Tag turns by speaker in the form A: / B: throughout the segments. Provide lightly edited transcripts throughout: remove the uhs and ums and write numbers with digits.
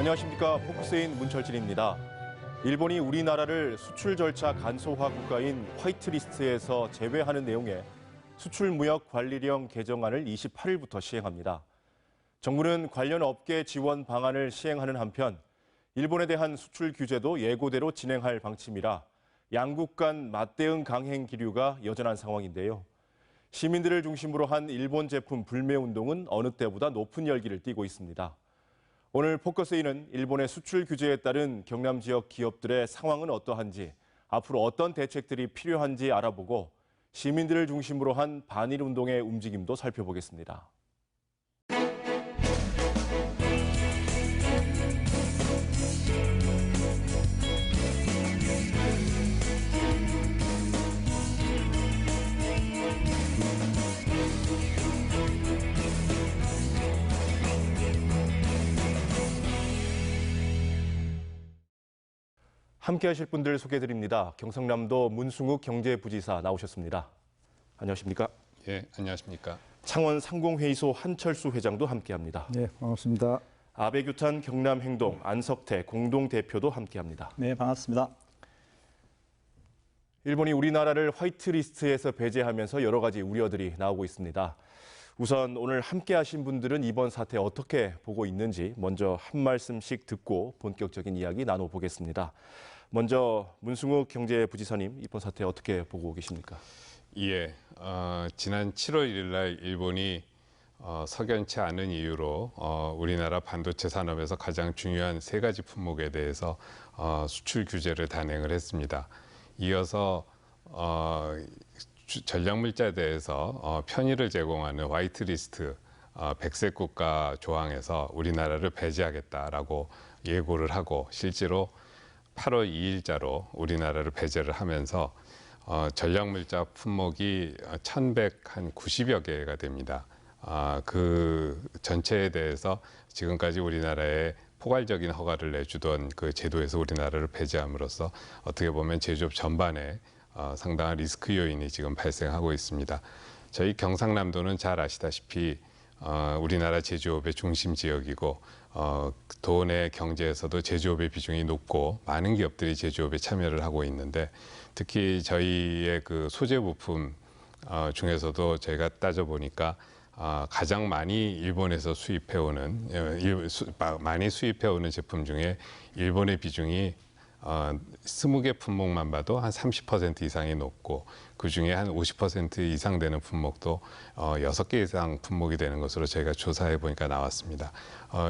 A: 안녕하십니까. 포커스인 문철진입니다. 일본이 우리나라를 수출 절차 간소화 국가인 화이트리스트에서 제외하는 내용의 수출무역관리령 개정안을 28일부터 시행합니다. 정부는 관련 업계 지원 방안을 시행하는 한편 일본에 대한 수출 규제도 예고대로 진행할 방침이라 양국 간 맞대응 강행 기류가 여전한 상황인데요. 시민들을 중심으로 한 일본 제품 불매 운동은 어느 때보다 높은 열기를 띠고 있습니다. 오늘 포커스인은 일본의 수출 규제에 따른 경남 지역 기업들의 상황은 어떠한지, 앞으로 어떤 대책들이 필요한지 알아보고 시민들을 중심으로 한 반일 운동의 움직임도 살펴보겠습니다. 함께하실 분들 소개해드립니다. 경상남도 문승욱 경제부지사 나오셨습니다. 안녕하십니까?
B: 예, 안녕하십니까?
A: 창원 상공회의소 한철수 회장도 함께합니다.
C: 네, 반갑습니다.
A: 아베규탄 경남행동 안석태 공동대표도 함께합니다.
C: 네, 반갑습니다.
A: 일본이 우리나라를 화이트리스트에서 배제하면서 여러 가지 우려들이 나오고 있습니다. 우선 오늘 함께하신 분들은 이번 사태 어떻게 보고 있는지 먼저 한 말씀씩 듣고 본격적인 이야기 나눠보겠습니다. 먼저 문승욱 경제부지사님, 이번 사태 어떻게 보고 계십니까?
B: 예, 지난 7월 1일 날 일본이 석연치 않은 이유로 우리나라 반도체 산업에서 가장 중요한 세 가지 품목에 대해서 수출 규제를 단행을 했습니다. 이어서 전략물자에 대해서 편의를 제공하는 화이트리스트 백색 국가 조항에서 우리나라를 배제하겠다라고 예고를 하고 실제로 8월 2일자로 우리나라를 배제를 하면서 전략물자 품목이 1,190여 개가 됩니다. 그 전체에 대해서 지금까지 우리나라에 포괄적인 허가를 내주던 그 제도에서 우리나라를 배제함으로써 어떻게 보면 제조업 전반에 상당한 리스크 요인이 지금 발생하고 있습니다. 저희 경상남도는 잘 아시다시피 우리나라 제조업의 중심 지역이고 도내 경제에서도 제조업의 비중이 높고 많은 기업들이 제조업에 참여를 하고 있는데 특히 저희의 그 소재 부품 중에서도 저희가 따져보니까 가장 많이 일본에서 많이 수입해오는 제품 중에 일본의 비중이 20개 품목만 봐도 한 30% 이상이 높고 그중에 한 50% 이상 되는 품목도 6개 이상 품목이 되는 것으로 저희가 조사해 보니까 나왔습니다.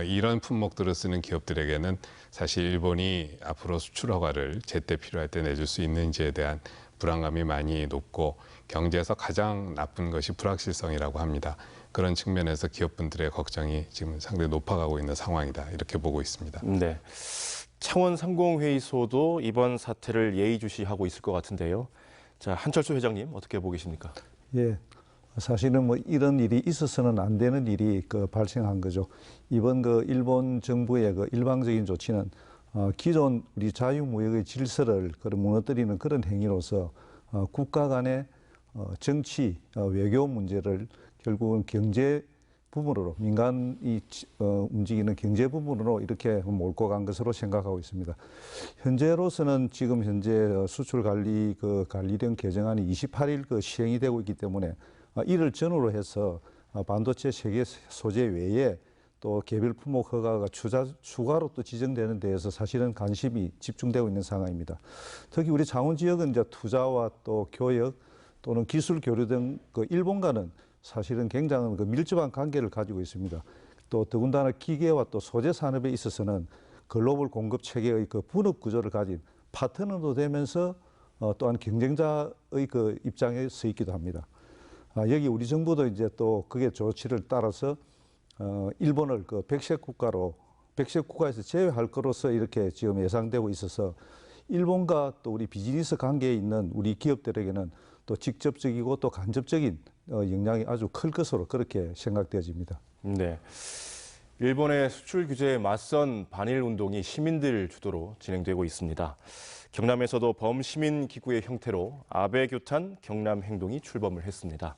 B: 이런 품목들을 쓰는 기업들에게는 사실 일본이 앞으로 수출 허가를 제때 필요할 때 내줄 수 있는지에 대한 불안감이 많이 높고 경제에서 가장 나쁜 것이 불확실성이라고 합니다. 그런 측면에서 기업분들의 걱정이 지금 상당히 높아가고 있는 상황이다, 이렇게 보고 있습니다.
A: 네. 창원 상공회의소도 이번 사태를 예의주시하고 있을 것 같은데요. 자, 한철수 회장님 어떻게 보고 계십니까?
C: 예, 사실은 뭐 이런 일이 있어서는 안 되는 일이 발생한 거죠. 이번 일본 정부의 일방적인 조치는 기존 우리 자유무역의 질서를 무너뜨리는 그런 행위로서 국가 간의 정치, 외교 문제를 결국은 경제 부분으로 민간이 움직이는 경제 부분으로 이렇게 몰고 간 것으로 생각하고 있습니다. 현재로서는 지금 현재 수출 관리령 개정안이 28일 시행이 되고 있기 때문에 이를 전후로 해서 반도체 세계 소재 외에 또 개별 품목 허가가 추가로 또 지정되는 데에서 사실은 관심이 집중되고 있는 상황입니다. 특히 우리 창원 지역은 이제 투자와 또 교역 또는 기술 교류 등 일본과는 사실은 굉장히 밀접한 관계를 가지고 있습니다. 또 더군다나 기계와 또 소재 산업에 있어서는 글로벌 공급 체계의 분업 구조를 가진 파트너도 되면서 또한 경쟁자의 입장에 서 있기도 합니다. 여기 우리 정부도 이제 또 그게 조치를 따라서 일본을 백색 국가에서 제외할 것으로서 이렇게 지금 예상되고 있어서 일본과 또 우리 비즈니스 관계에 있는 우리 기업들에게는 또 직접적이고 또 간접적인 영향이 아주 클 것으로 그렇게 생각되어집니다.
A: 네, 일본의 수출 규제에 맞선 반일 운동이 시민들 주도로 진행되고 있습니다. 경남에서도 범시민 기구의 형태로 아베규탄 경남행동이 출범을 했습니다.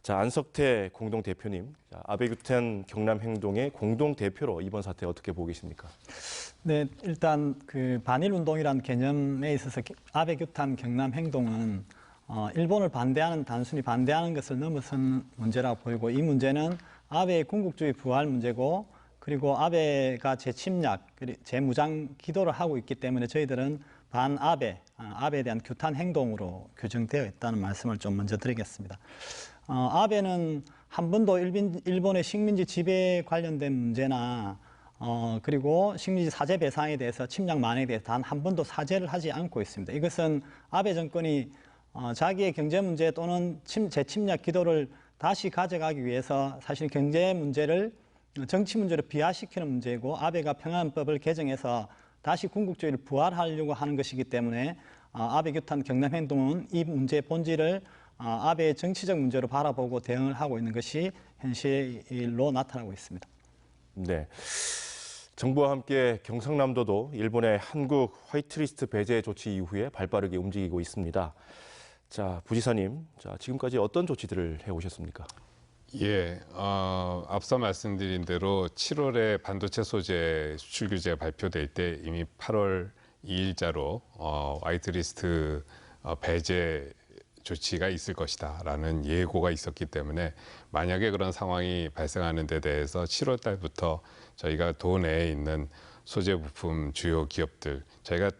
A: 자, 안석태 공동대표님, 자, 아베 규탄 경남 행동의 공동대표로 이번 사태 어떻게 보고 계십니까?
D: 네, 일단 그 반일 운동이라는 개념에 있어서 아베 규탄 경남 행동은 일본을 반대하는 단순히 반대하는 것을 넘어선 문제라고 보이고, 이 문제는 아베의 군국주의 부활 문제고, 그리고 아베가 재침략, 재무장 기도를 하고 있기 때문에 저희들은 반아베, 아베에 대한 규탄 행동으로 규정되어 있다는 말씀을 좀 먼저 드리겠습니다. 아베는 한 번도 일본의 식민지 지배 관련된 문제나 그리고 식민지 사죄 배상에 대해서, 침략 만행에 대해서 단 한 번도 사죄를 하지 않고 있습니다. 이것은 아베 정권이 자기의 경제 문제 또는 재침략 기도를 다시 가져가기 위해서 사실 경제 문제를 정치 문제로 비하시키는 문제고, 아베가 평화헌법을 개정해서 다시 군국주의를 부활하려고 하는 것이기 때문에 아베 규탄 경남 행동은 이 문제의 본질을 아베의 정치적 문제로 바라보고 대응을 하고 있는 것이 현실로 나타나고 있습니다.
A: 네. 정부와 함께 경상남도도 일본의 한국 화이트리스트 배제 조치 이후에 발빠르게 움직이고 있습니다. 자, 부지사님, 자, 지금까지 어떤 조치들을 해오셨습니까?
B: 예, 앞서 말씀드린 대로 7월에 반도체 소재 수출 규제가 발표될 때 이미 8월 2일자로 화이트리스트 배제 조치가 있을 것이다라는 예고가 있었기 때문에, 만약에 그런 상황이 발생하는 데 대해서 7월 달부터 저희가 도 내에 있는 소재 부품 주요 기업들, 저희가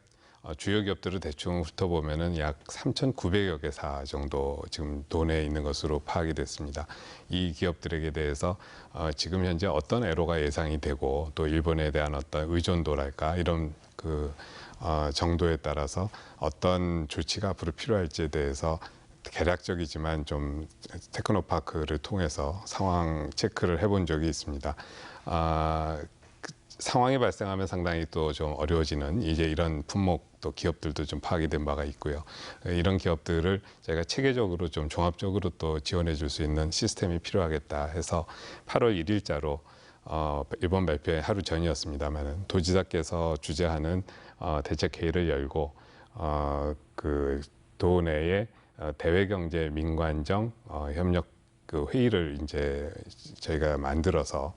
B: 주요 기업들을 대충 훑어보면은 약 3,900여 개사 정도 지금 도내에 있는 것으로 파악이 됐습니다. 이 기업들에게 대해서 지금 현재 어떤 애로가 예상이 되고, 또 일본에 대한 어떤 의존도랄까 이런 정도에 따라서 어떤 조치가 앞으로 필요할지에 대해서 개략적이지만 좀 테크노파크를 통해서 상황 체크를 해본 적이 있습니다. 상황이 발생하면 상당히 또 좀 어려워지는 이제 이런 품목 또 기업들도 좀 파악이 된 바가 있고요. 이런 기업들을 저희가 체계적으로 좀 종합적으로 또 지원해 줄 수 있는 시스템이 필요하겠다 해서 8월 1일자로 이번 발표의 하루 전이었습니다만은 도지사께서 주재하는 대책회의를 열고 그 도 내에 대외경제 민관정 협력 그 회의를 이제 저희가 만들어서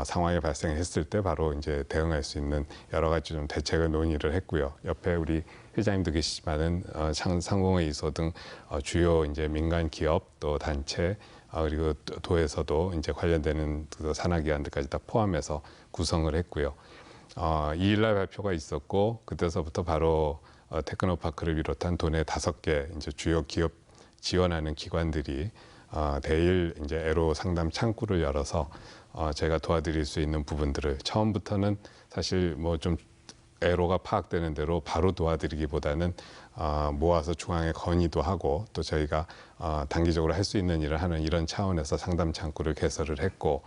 B: 상황이 발생했을 때 바로 이제 대응할 수 있는 여러 가지 좀 대책을 논의를 했고요. 옆에 우리 회장님도 계시지만은 상공회 이소 등 주요 이제 민간 기업 또 단체 그리고 도에서도 이제 관련되는 그 산하기관들까지 다 포함해서 구성을 했고요. 2일날 발표가 있었고, 그때서부터 바로 테크노파크를 비롯한 도내 5개 이제 주요 기업 지원하는 기관들이 대일 이제 애로 상담 창구를 열어서 제가 도와드릴 수 있는 부분들을, 처음부터는 사실 뭐 좀 애로가 파악되는 대로 바로 도와드리기보다는 모아서 중앙에 건의도 하고, 또 저희가 단기적으로 할 수 있는 일을 하는 이런 차원에서 상담 창구를 개설을 했고,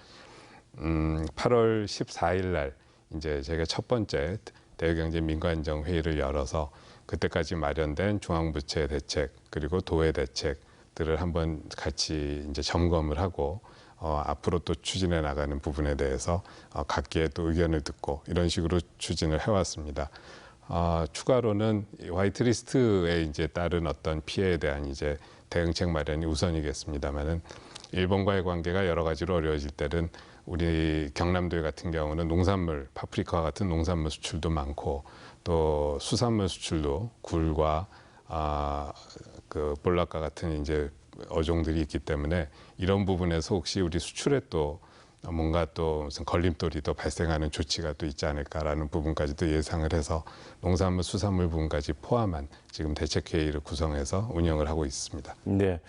B: 8월 14일 날 이제 저희가 첫 번째 대외경제 민관정 회의를 열어서 그때까지 마련된 중앙부채 대책 그리고 도의 대책들을 한번 같이 이제 점검을 하고 앞으로 또 추진해 나가는 부분에 대해서 각기의 또 의견을 듣고 이런 식으로 추진을 해왔습니다. 추가로는 화이트리스트에 이제 따른 어떤 피해에 대한 이제 대응책 마련이 우선이겠습니다만은, 일본과의 관계가 여러 가지로 어려워질 때는 우리 경남도 같은 경우는 농산물, 파프리카와 같은 농산물 수출도 많고, 또 수산물 수출도 굴과 그 볼락과 같은 이제 어종들이 있기 때문에, 이런 부분에서 혹시 우리 수출에 또 뭔가 또 무슨 걸림돌이 또 발생하는 조치가 또 있지 않을까라는 부분까지도 예상을 해서 농산물, 수산물 부분까지 포함한 지금 대책회의를 구성해서 운영을 하고 있습니다.
A: 네.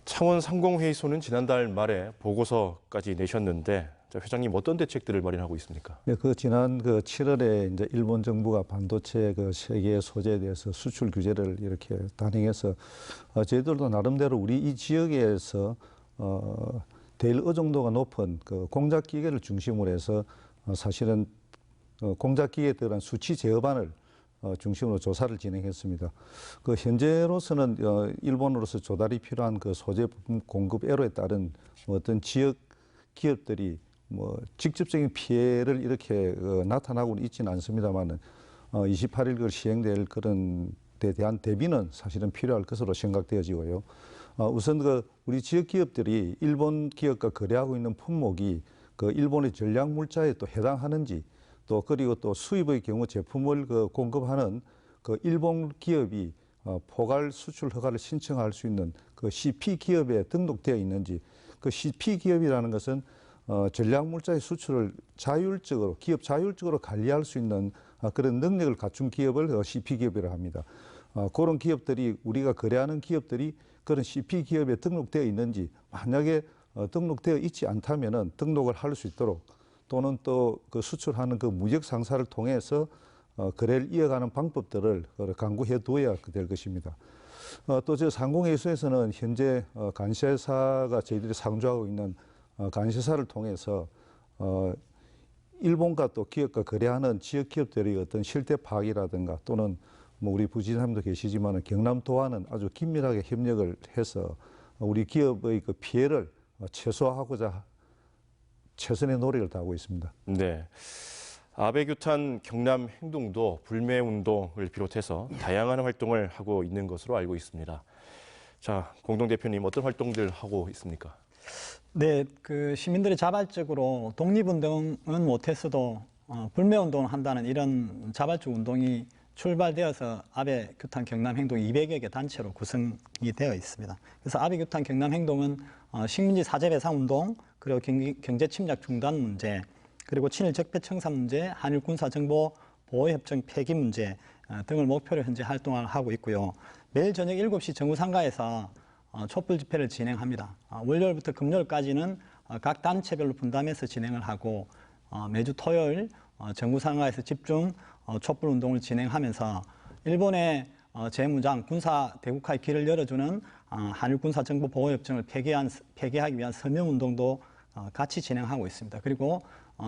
A: 창원 상공회의소는 지난달 말에 보고서까지 내셨는데, 자, 회장님 어떤 대책들을 마련하고 있습니까?
C: 네, 그 지난 7월에 이제 일본 정부가 반도체 그 세계 소재에 대해서 수출 규제를 이렇게 단행해서 저희들도 나름대로 우리 이 지역에서 대일 의존도가 높은 그 공작 기계를 중심으로 해서 사실은 공작 기계에 들어간 수치 제어반을 중심으로 조사를 진행했습니다. 그 현재로서는 일본으로서 조달이 필요한 그 소재 부품 공급 애로에 따른 어떤 지역 기업들이 뭐 직접적인 피해를 이렇게 나타나고는 있지는 않습니다만은 28일 시행될 그런 데 대한 대비는 사실은 필요할 것으로 생각되어지고요. 우선 우리 지역 기업들이 일본 기업과 거래하고 있는 품목이 일본의 전략 물자에 또 해당하는지, 또 그리고 또 수입의 경우 제품을 공급하는 일본 기업이 포괄 수출 허가를 신청할 수 있는 CP 기업에 등록되어 있는지, CP 기업이라는 것은 전략 물자의 수출을 자율적으로, 기업 자율적으로 관리할 수 있는 그런 능력을 갖춘 기업을 CP 기업이라고 합니다. 그런 기업들이, 우리가 거래하는 기업들이 그런 CP 기업에 등록되어 있는지, 만약에 등록되어 있지 않다면은 등록을 할 수 있도록, 또는 또 수출하는 무역 상사를 통해서 거래를 이어가는 방법들을 강구해 두어야 될 것입니다. 또 저 상공회수에서는 현재 간시회사가 저희들이 상주하고 있는 간시회사를 통해서 일본과 또 기업과 거래하는 지역 기업들의 어떤 실태 파악이라든가, 또는 우리 부지사님도 계시지만 경남도와는 아주 긴밀하게 협력을 해서 우리 기업의 피해를 최소화하고자 최선의 노력을 다하고 있습니다.
A: 네. 아베 규탄 경남 행동도 불매 운동을 비롯해서 다양한 활동을 하고 있는 것으로 알고 있습니다. 자, 공동대표님 어떤 활동들 하고 있습니까?
D: 네, 시민들이 자발적으로 독립운동은 못했어도 불매운동을 한다는 이런 자발적 운동이 출발되어서 아베 규탄 경남 행동 200여 개 단체로 구성이 되어 있습니다. 그래서 아베 규탄 경남 행동은 식민지 사제 배상 운동, 그리고 경제 침략 중단 문제, 그리고 친일 적폐 청산 문제, 한일 군사 정보 보호 협정 폐기 문제 등을 목표로 현재 활동을 하고 있고요. 매일 저녁 7시 정부상가에서 촛불 집회를 진행합니다. 월요일부터 금요일까지는 각 단체별로 분담해서 진행을 하고, 매주 토요일 정부상가에서 집중 촛불 운동을 진행하면서 일본의 재무장 군사 대국화의 길을 열어주는 한일 군사 정보 보호 협정을 폐기하기 위한 서명 운동도 같이 진행하고 있습니다. 그리고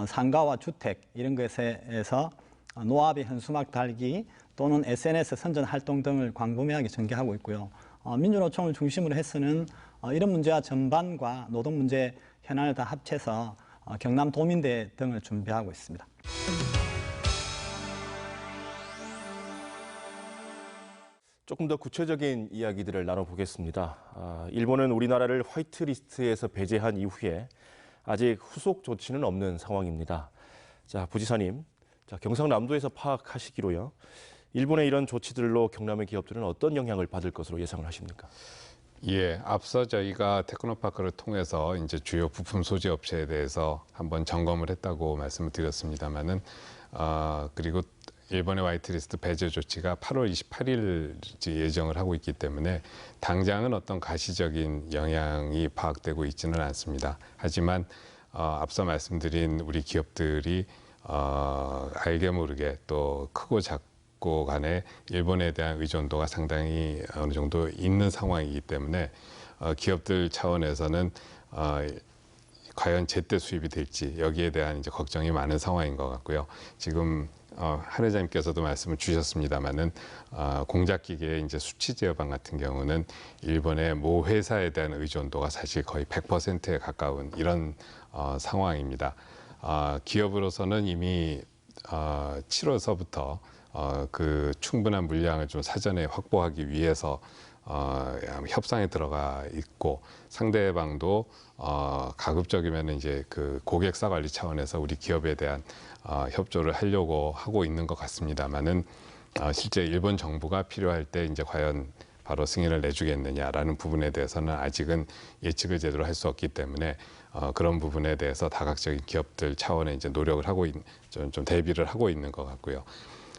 D: 상가와 주택 이런 것에서 노압의 현수막 달기 또는 SNS 선전 활동 등을 광범위하게 전개하고 있고요. 민주노총을 중심으로 해서는 이런 문제와 전반과 노동 문제 현안을 다 합쳐서 경남 도민대 등을 준비하고 있습니다.
A: 조금 더 구체적인 이야기들을 나눠보겠습니다. 일본은 우리나라를 화이트리스트에서 배제한 이후에 아직 후속 조치는 없는 상황입니다. 자, 부지사님, 경상남도에서 파악하시기로요. 일본의 이런 조치들로 경남의 기업들은 어떤 영향을 받을 것으로 예상을 하십니까?
B: 예, 앞서 저희가 테크노파크를 통해서 이제 주요 부품 소재 업체에 대해서 한번 점검을 했다고 말씀을 드렸습니다만은, 그리고 일본의 화이트리스트 배제 조치가 8월 28일 예정을 하고 있기 때문에 당장은 어떤 가시적인 영향이 파악되고 있지는 않습니다. 하지만 앞서 말씀드린 우리 기업들이 알게 모르게 또 크고 작고 간에 일본에 대한 의존도가 상당히 어느 정도 있는 상황이기 때문에 기업들 차원에서는 과연 제때 수입이 될지 여기에 대한 이제 걱정이 많은 상황인 것 같고요. 지금 한 회장님께서도 말씀을 주셨습니다만은 공작기계의 이제 수치 제어방 같은 경우는 일본의 모 회사에 대한 의존도가 사실 거의 100%에 가까운 이런 상황입니다. 기업으로서는 이미 7월서부터 그 충분한 물량을 좀 사전에 확보하기 위해서 협상에 들어가 있고, 상대방도 가급적이면 이제 그 고객사 관리 차원에서 우리 기업에 대한 협조를 하려고 하고 있는 것 같습니다만은 실제 일본 정부가 필요할 때 이제 과연 바로 승인을 내주겠느냐라는 부분에 대해서는 아직은 예측을 제대로 할 수 없기 때문에 그런 부분에 대해서 다각적인 기업들 차원의 이제 노력을 하고 좀 대비를 하고 있는 것 같고요.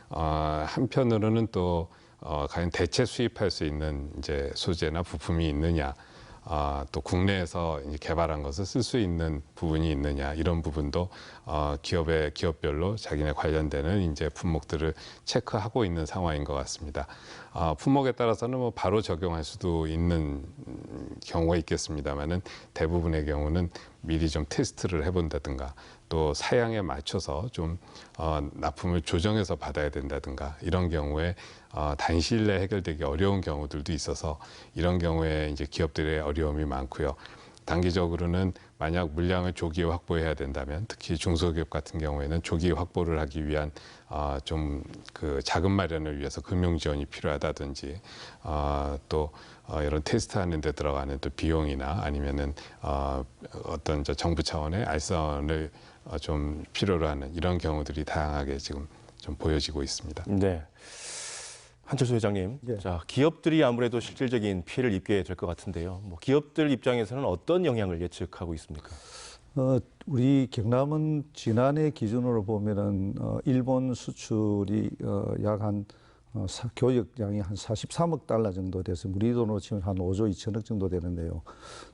B: 한편으로는 또 과연 대체 수입할 수 있는 이제 소재나 부품이 있느냐, 또 국내에서 이제 개발한 것을 쓸 수 있는 부분이 있느냐, 이런 부분도 기업별로 자기네 관련되는 이제 품목들을 체크하고 있는 상황인 것 같습니다. 품목에 따라서는 뭐 바로 적용할 수도 있는 경우가 있겠습니다만은 대부분의 경우는 미리 좀 테스트를 해본다든가, 또 사양에 맞춰서 좀 납품을 조정해서 받아야 된다든가, 이런 경우에 단시일 내에 해결되기 어려운 경우들도 있어서 이런 경우에 이제 기업들의 어려움이 많고요. 단기적으로는 만약 물량을 조기에 확보해야 된다면, 특히 중소기업 같은 경우에는 조기 확보를 하기 위한 좀 그 자금 마련을 위해서 금융 지원이 필요하다든지, 또 이런 테스트하는 데 들어가는 또 비용이나 아니면은 어떤 정부 차원의 알선을 좀 필요로 하는 이런 경우들이 다양하게 지금 좀 보여지고 있습니다.
A: 네. 한철수 회장님,
C: 예.
A: 자, 기업들이 아무래도 실질적인 피해를 입게 될 것 같은데요. 뭐 기업들 입장에서는 어떤 영향을 예측하고 있습니까?
C: 우리 경남은 지난해 기준으로 보면은 일본 수출이 약 한 교역량이 한 43억 달러 정도 돼서 우리 돈으로 치면 한 5조 2천억 정도 되는데요.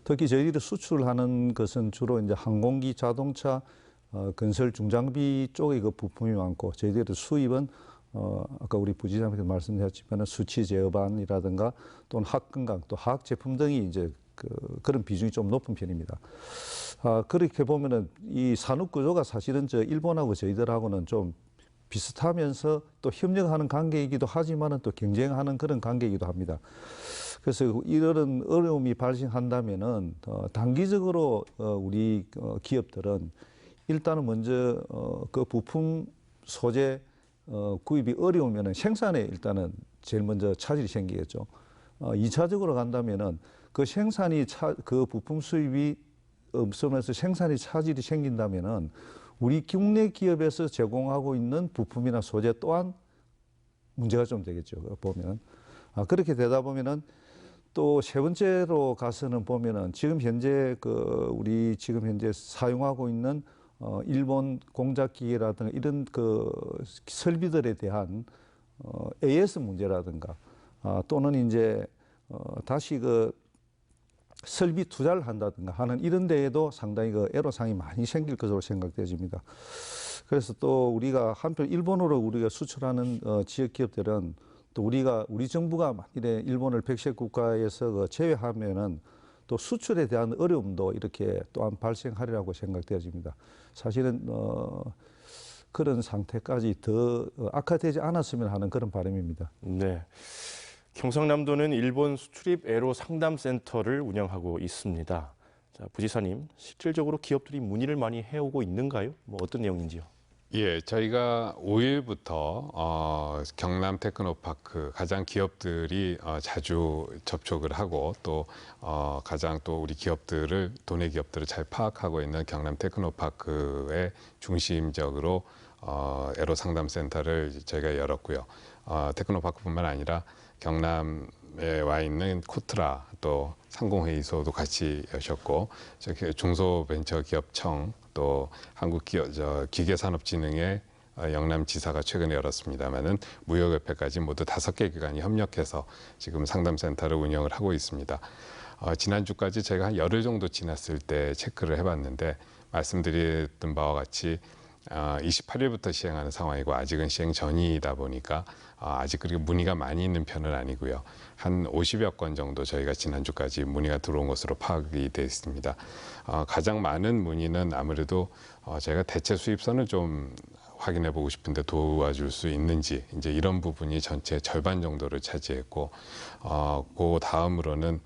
C: 특히 저희들이 수출하는 것은 주로 이제 항공기, 자동차, 건설 중장비 쪽의 그 부품이 많고 저희들의 수입은 아까 우리 부지사님께서 말씀하셨지만 수치 제어반이라든가 또는 학건강 또 화학 제품 등이 이제 그런 비중이 좀 높은 편입니다. 그렇게 보면은 이 산업 구조가 사실은 저 일본하고 저희들하고는 좀 비슷하면서 또 협력하는 관계이기도 하지만은 또 경쟁하는 그런 관계이기도 합니다. 그래서 이런 어려움이 발생한다면은 단기적으로 우리 기업들은 일단은 먼저 그 부품 소재 구입이 어려우면은 생산에 일단은 제일 먼저 차질이 생기겠죠. 2차적으로 간다면은 그 생산이 그 부품 수입이 없으면서 생산이 차질이 생긴다면은 우리 국내 기업에서 제공하고 있는 부품이나 소재 또한 문제가 좀 되겠죠. 보면 그렇게 되다 보면은 또 세 번째로 가서는 보면은 지금 현재 우리 지금 현재 사용하고 있는 일본 공작기계라든가 이런 그 설비들에 대한 AS 문제라든가 또는 이제 다시 설비 투자를 한다든가 하는 이런 데에도 상당히 애로사항이 많이 생길 것으로 생각되집니다. 그래서 또 우리가 한편 일본으로 우리가 수출하는 지역 기업들은 또 우리 정부가 만일에 일본을 백색 국가에서 제외하면은 또 수출에 대한 어려움도 이렇게 또한 발생하리라고 생각되어집니다. 사실은 그런 상태까지 더 악화되지 않았으면 하는 그런 바람입니다.
A: 네. 경상남도는 일본 수출입 애로 상담센터를 운영하고 있습니다. 자, 부지사님, 실질적으로 기업들이 문의를 많이 해오고 있는가요? 뭐 어떤 내용인지요?
B: 예, 저희가 5일부터 경남 테크노파크 가장 기업들이 자주 접촉을 하고 또 가장 또 우리 기업들을 도내 기업들을 잘 파악하고 있는 경남 테크노파크의 중심적으로 애로 상담센터를 저희가 열었고요. 테크노파크뿐만 아니라 경남에 와 있는 코트라 또 상공회의소도 같이 여셨고 중소벤처기업청 또 한국기계산업진흥회 영남지사가 최근에 열었습니다마는 무역협회까지 모두 5개 기관이 협력해서 지금 상담센터를 운영을 하고 있습니다. 지난주까지 제가 한 열흘 정도 지났을 때 체크를 해봤는데 말씀드렸던 바와 같이 28일부터 시행하는 상황이고 아직은 시행 전이다 보니까 아직 그렇게 문의가 많이 있는 편은 아니고요. 한 50여 건 정도 저희가 지난주까지 문의가 들어온 것으로 파악이 되어 있습니다. 가장 많은 문의는 아무래도 제가 대체 수입선을 좀 확인해 보고 싶은데 도와줄 수 있는지 이제 이런 부분이 전체 절반 정도를 차지했고 그 다음으로는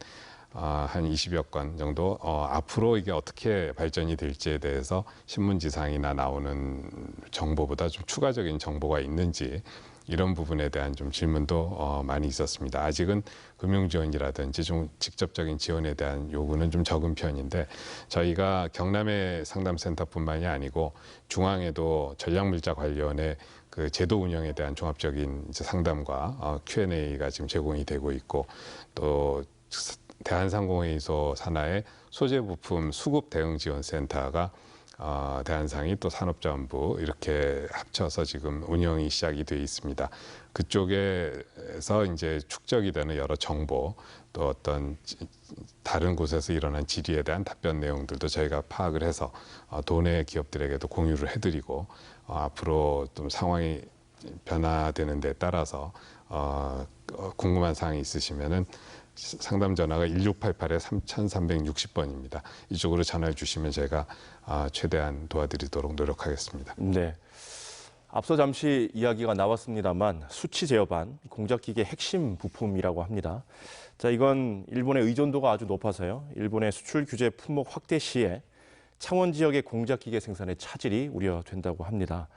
B: 한 20여 건 정도 앞으로 이게 어떻게 발전이 될지에 대해서 신문지상이나 나오는 정보보다 좀 추가적인 정보가 있는지 이런 부분에 대한 좀 질문도 많이 있었습니다. 아직은 금융지원이라든지 좀 직접적인 지원에 대한 요구는 좀 적은 편인데 저희가 경남의 상담센터뿐만이 아니고 중앙에도 전략물자 관련의 그 제도 운영에 대한 종합적인 이제 상담과 Q&A가 지금 제공이 되고 있고 또 대한상공회의소 산하의 소재부품 수급 대응 지원센터가 대한상이 또 산업자원부 이렇게 합쳐서 지금 운영이 시작이 되어 있습니다. 그쪽에서 이제 축적이 되는 여러 정보 또 어떤 다른 곳에서 일어난 질의에 대한 답변 내용들도 저희가 파악을 해서 도내 기업들에게도 공유를 해드리고 앞으로 좀 상황이 변화되는 데 따라서 궁금한 사항이 있으시면은 상담 전화가 1688-3360번입니다. 이쪽으로 전화해 주시면 제가 최대한 도와드리도록 노력하겠습니다.
A: 네. 앞서 잠시 이야기가 나왔습니다만 수치 제어반, 공작기계 핵심 부품이라고 합니다. 자, 이건 일본의 의존도가 아주 높아서요. 일본의 수출 규제 품목 확대 시에 창원 지역의 공작기계 생산에 차질이 우려된다고 합니다.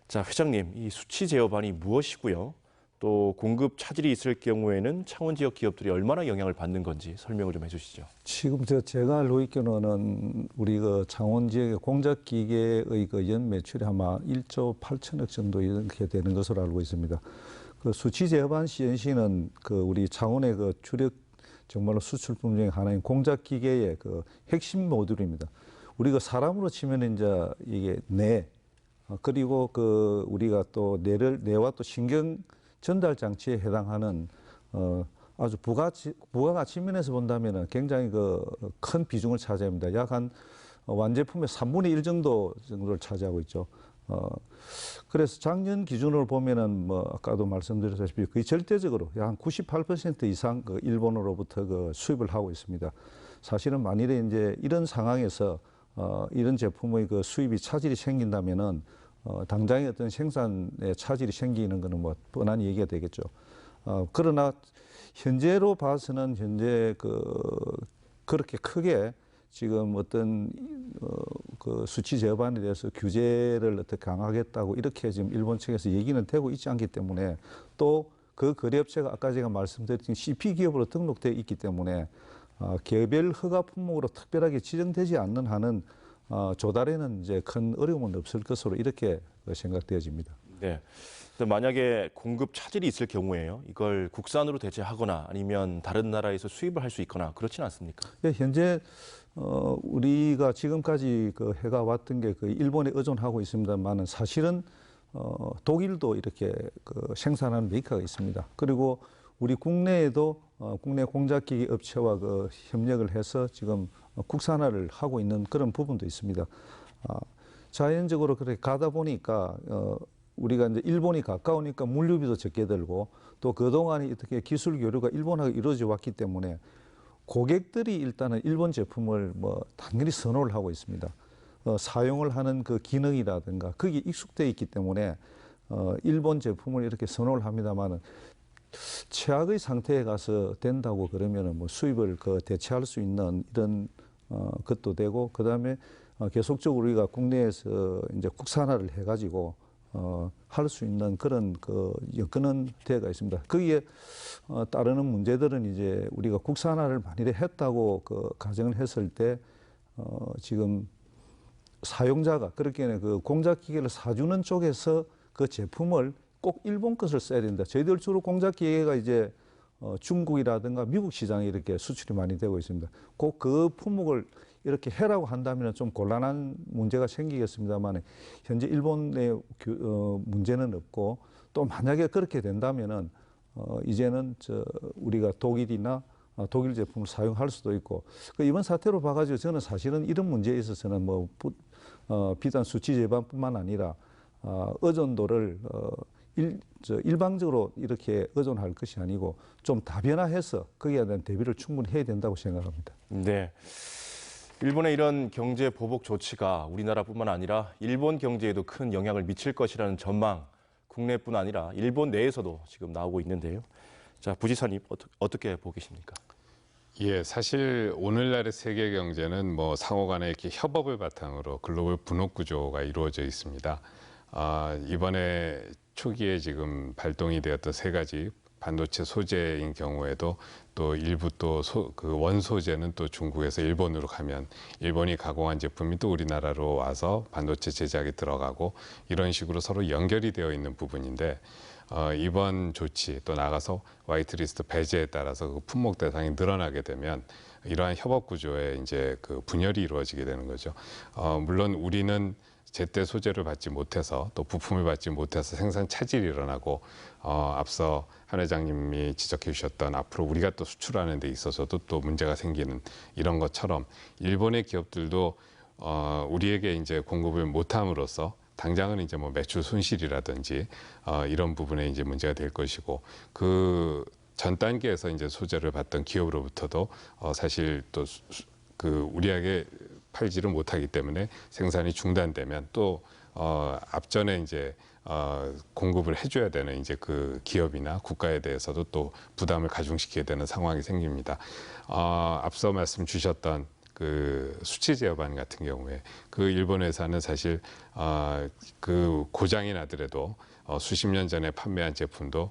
A: 자, 회장님, 이 수치 제어반이 무엇이고요? 또 공급 차질이 있을 경우에는 창원 지역 기업들이 얼마나 영향을 받는 건지 설명을 좀 해주시죠.
C: 지금 제가 알고 있기로는 우리 그 창원 지역의 공작 기계의 그 연 매출이 아마 1조 8천억 정도 이렇게 되는 것으로 알고 있습니다. 그 수치 제반 CNC는 그 우리 창원의 그 주력 정말로 수출품 중에 하나인 공작 기계의 그 핵심 모듈입니다. 우리가 사람으로 치면 이제 이게 뇌 그리고 그 우리가 또 뇌와 또 신경 전달 장치에 해당하는 아주 부가가치 면에서 본다면은 굉장히 그 큰 비중을 차지합니다. 약 한 완제품의 3분의 1 정도를 차지하고 있죠. 그래서 작년 기준으로 보면은 뭐 아까도 말씀드렸다시피 거의 절대적으로 약 한 98% 이상 그 일본으로부터 그 수입을 하고 있습니다. 사실은 만일에 이제 이런 상황에서 이런 제품의 그 수입이 차질이 생긴다면은 당장의 어떤 생산에 차질이 생기는 것은 뭐 뻔한 얘기가 되겠죠. 그러나 현재로 봐서는 현재 그렇게 크게 지금 어떤 그 수치 제반에 대해서 규제를 어떻게 강화하겠다고 이렇게 지금 일본 측에서 얘기는 되고 있지 않기 때문에 또 그 거래업체가 아까 제가 말씀드린 CP 기업으로 등록되어 있기 때문에 개별 허가 품목으로 특별하게 지정되지 않는 한은 조달에는 이제 큰 어려움은 없을 것으로 이렇게 생각되어집니다.
A: 네. 만약에 공급 차질이 있을 경우에요. 이걸 국산으로 대체하거나 아니면 다른 나라에서 수입을 할 수 있거나 그렇지는 않습니까?
C: 네, 현재 우리가 지금까지 그 해가 왔던 게 그 일본에 의존하고 있습니다만은 사실은 독일도 이렇게 그 생산하는 메이커가 있습니다. 그리고 우리 국내에도 국내 공작기기 업체와 그 협력을 해서 지금 국산화를 하고 있는 그런 부분도 있습니다. 자연적으로 그렇게 가다 보니까 우리가 이제 일본이 가까우니까 물류비도 적게 들고 또 그동안에 어떻게 기술 교류가 일본하고 이루어져 왔기 때문에 고객들이 일단은 일본 제품을 뭐 당연히 선호를 하고 있습니다. 사용을 하는 그 기능이라든가 그게 익숙되어 있기 때문에 일본 제품을 이렇게 선호를 합니다만은 최악의 상태에 가서 된다고 그러면은 뭐 수입을 그 대체할 수 있는 이런 것도 되고 그다음에 계속적으로 우리가 국내에서 이제 국산화를 해가지고 할 수 있는 그런 그 여건은 되어가 있습니다. 거기에 따르는 문제들은 이제 우리가 국산화를 만일에 했다고 그 가정을 했을 때 지금 사용자가 그렇게 그 공작 기계를 사주는 쪽에서 그 제품을 꼭 일본 것을 써야 된다. 저희들 주로 공작 기계가 이제 중국이라든가 미국 시장에 이렇게 수출이 많이 되고 있습니다. 꼭 그 품목을 이렇게 해라고 한다면 좀 곤란한 문제가 생기겠습니다만 현재 일본의 문제는 없고 또 만약에 그렇게 된다면은 이제는 우리가 독일이나 독일 제품을 사용할 수도 있고 이번 사태로 봐가지고 저는 사실은 이런 문제에 있어서는 뭐 비단 수치 제반뿐만 아니라 의존도를 일방적으로 이렇게 의존할 것이 아니고 좀 다변화해서 거기에 대한 대비를 충분히 해야 된다고 생각합니다.
A: 네. 일본의 이런 경제 보복 조치가 우리나라뿐만 아니라 일본 경제에도 큰 영향을 미칠 것이라는 전망, 국내뿐 아니라 일본 내에서도 지금 나오고 있는데요. 자, 부지사님 어떻게 보고 계십니까?
B: 예, 사실 오늘날의 세계 경제는 뭐 상호 간에 이렇게 협업을 바탕으로 글로벌 분업 구조가 이루어져 있습니다. 이번에 초기에 지금 발동이 되었던 세 가지 반도체 소재인 경우에도 또 일부 또 그 원소재는 또 중국에서 일본으로 가면 일본이 가공한 제품이 또 우리나라로 와서 반도체 제작에 들어가고 이런 식으로 서로 연결이 되어 있는 부분인데 이번 조치 또 나가서 화이트리스트 배제에 따라서 그 품목 대상이 늘어나게 되면 이러한 협업 구조에 이제 그 분열이 이루어지게 되는 거죠. 물론 우리는 제때 소재를 받지 못해서 또 부품을 받지 못해서 생산 차질이 일어나고 앞서 한 회장님이 지적해 주셨던 앞으로 우리가 또 수출하는 데 있어서도 또 문제가 생기는 이런 것처럼 일본의 기업들도 우리에게 이제 공급을 못함으로써 당장은 이제 뭐 매출 손실이라든지 이런 부분에 이제 문제가 될 것이고 그 전 단계에서 이제 소재를 받던 기업으로부터도 사실 또 그 우리에게 팔지를 못하기 때문에 생산이 중단되면 또 앞전에 이제 공급을 해줘야 되는 이제 그 기업이나 국가에 대해서도 또 부담을 가중시키게 되는 상황이 생깁니다. 앞서 말씀 주셨던 그 수치 제어반 같은 경우에 그 일본 회사는 사실 그 고장이 나더라도 수십 년 전에 판매한 제품도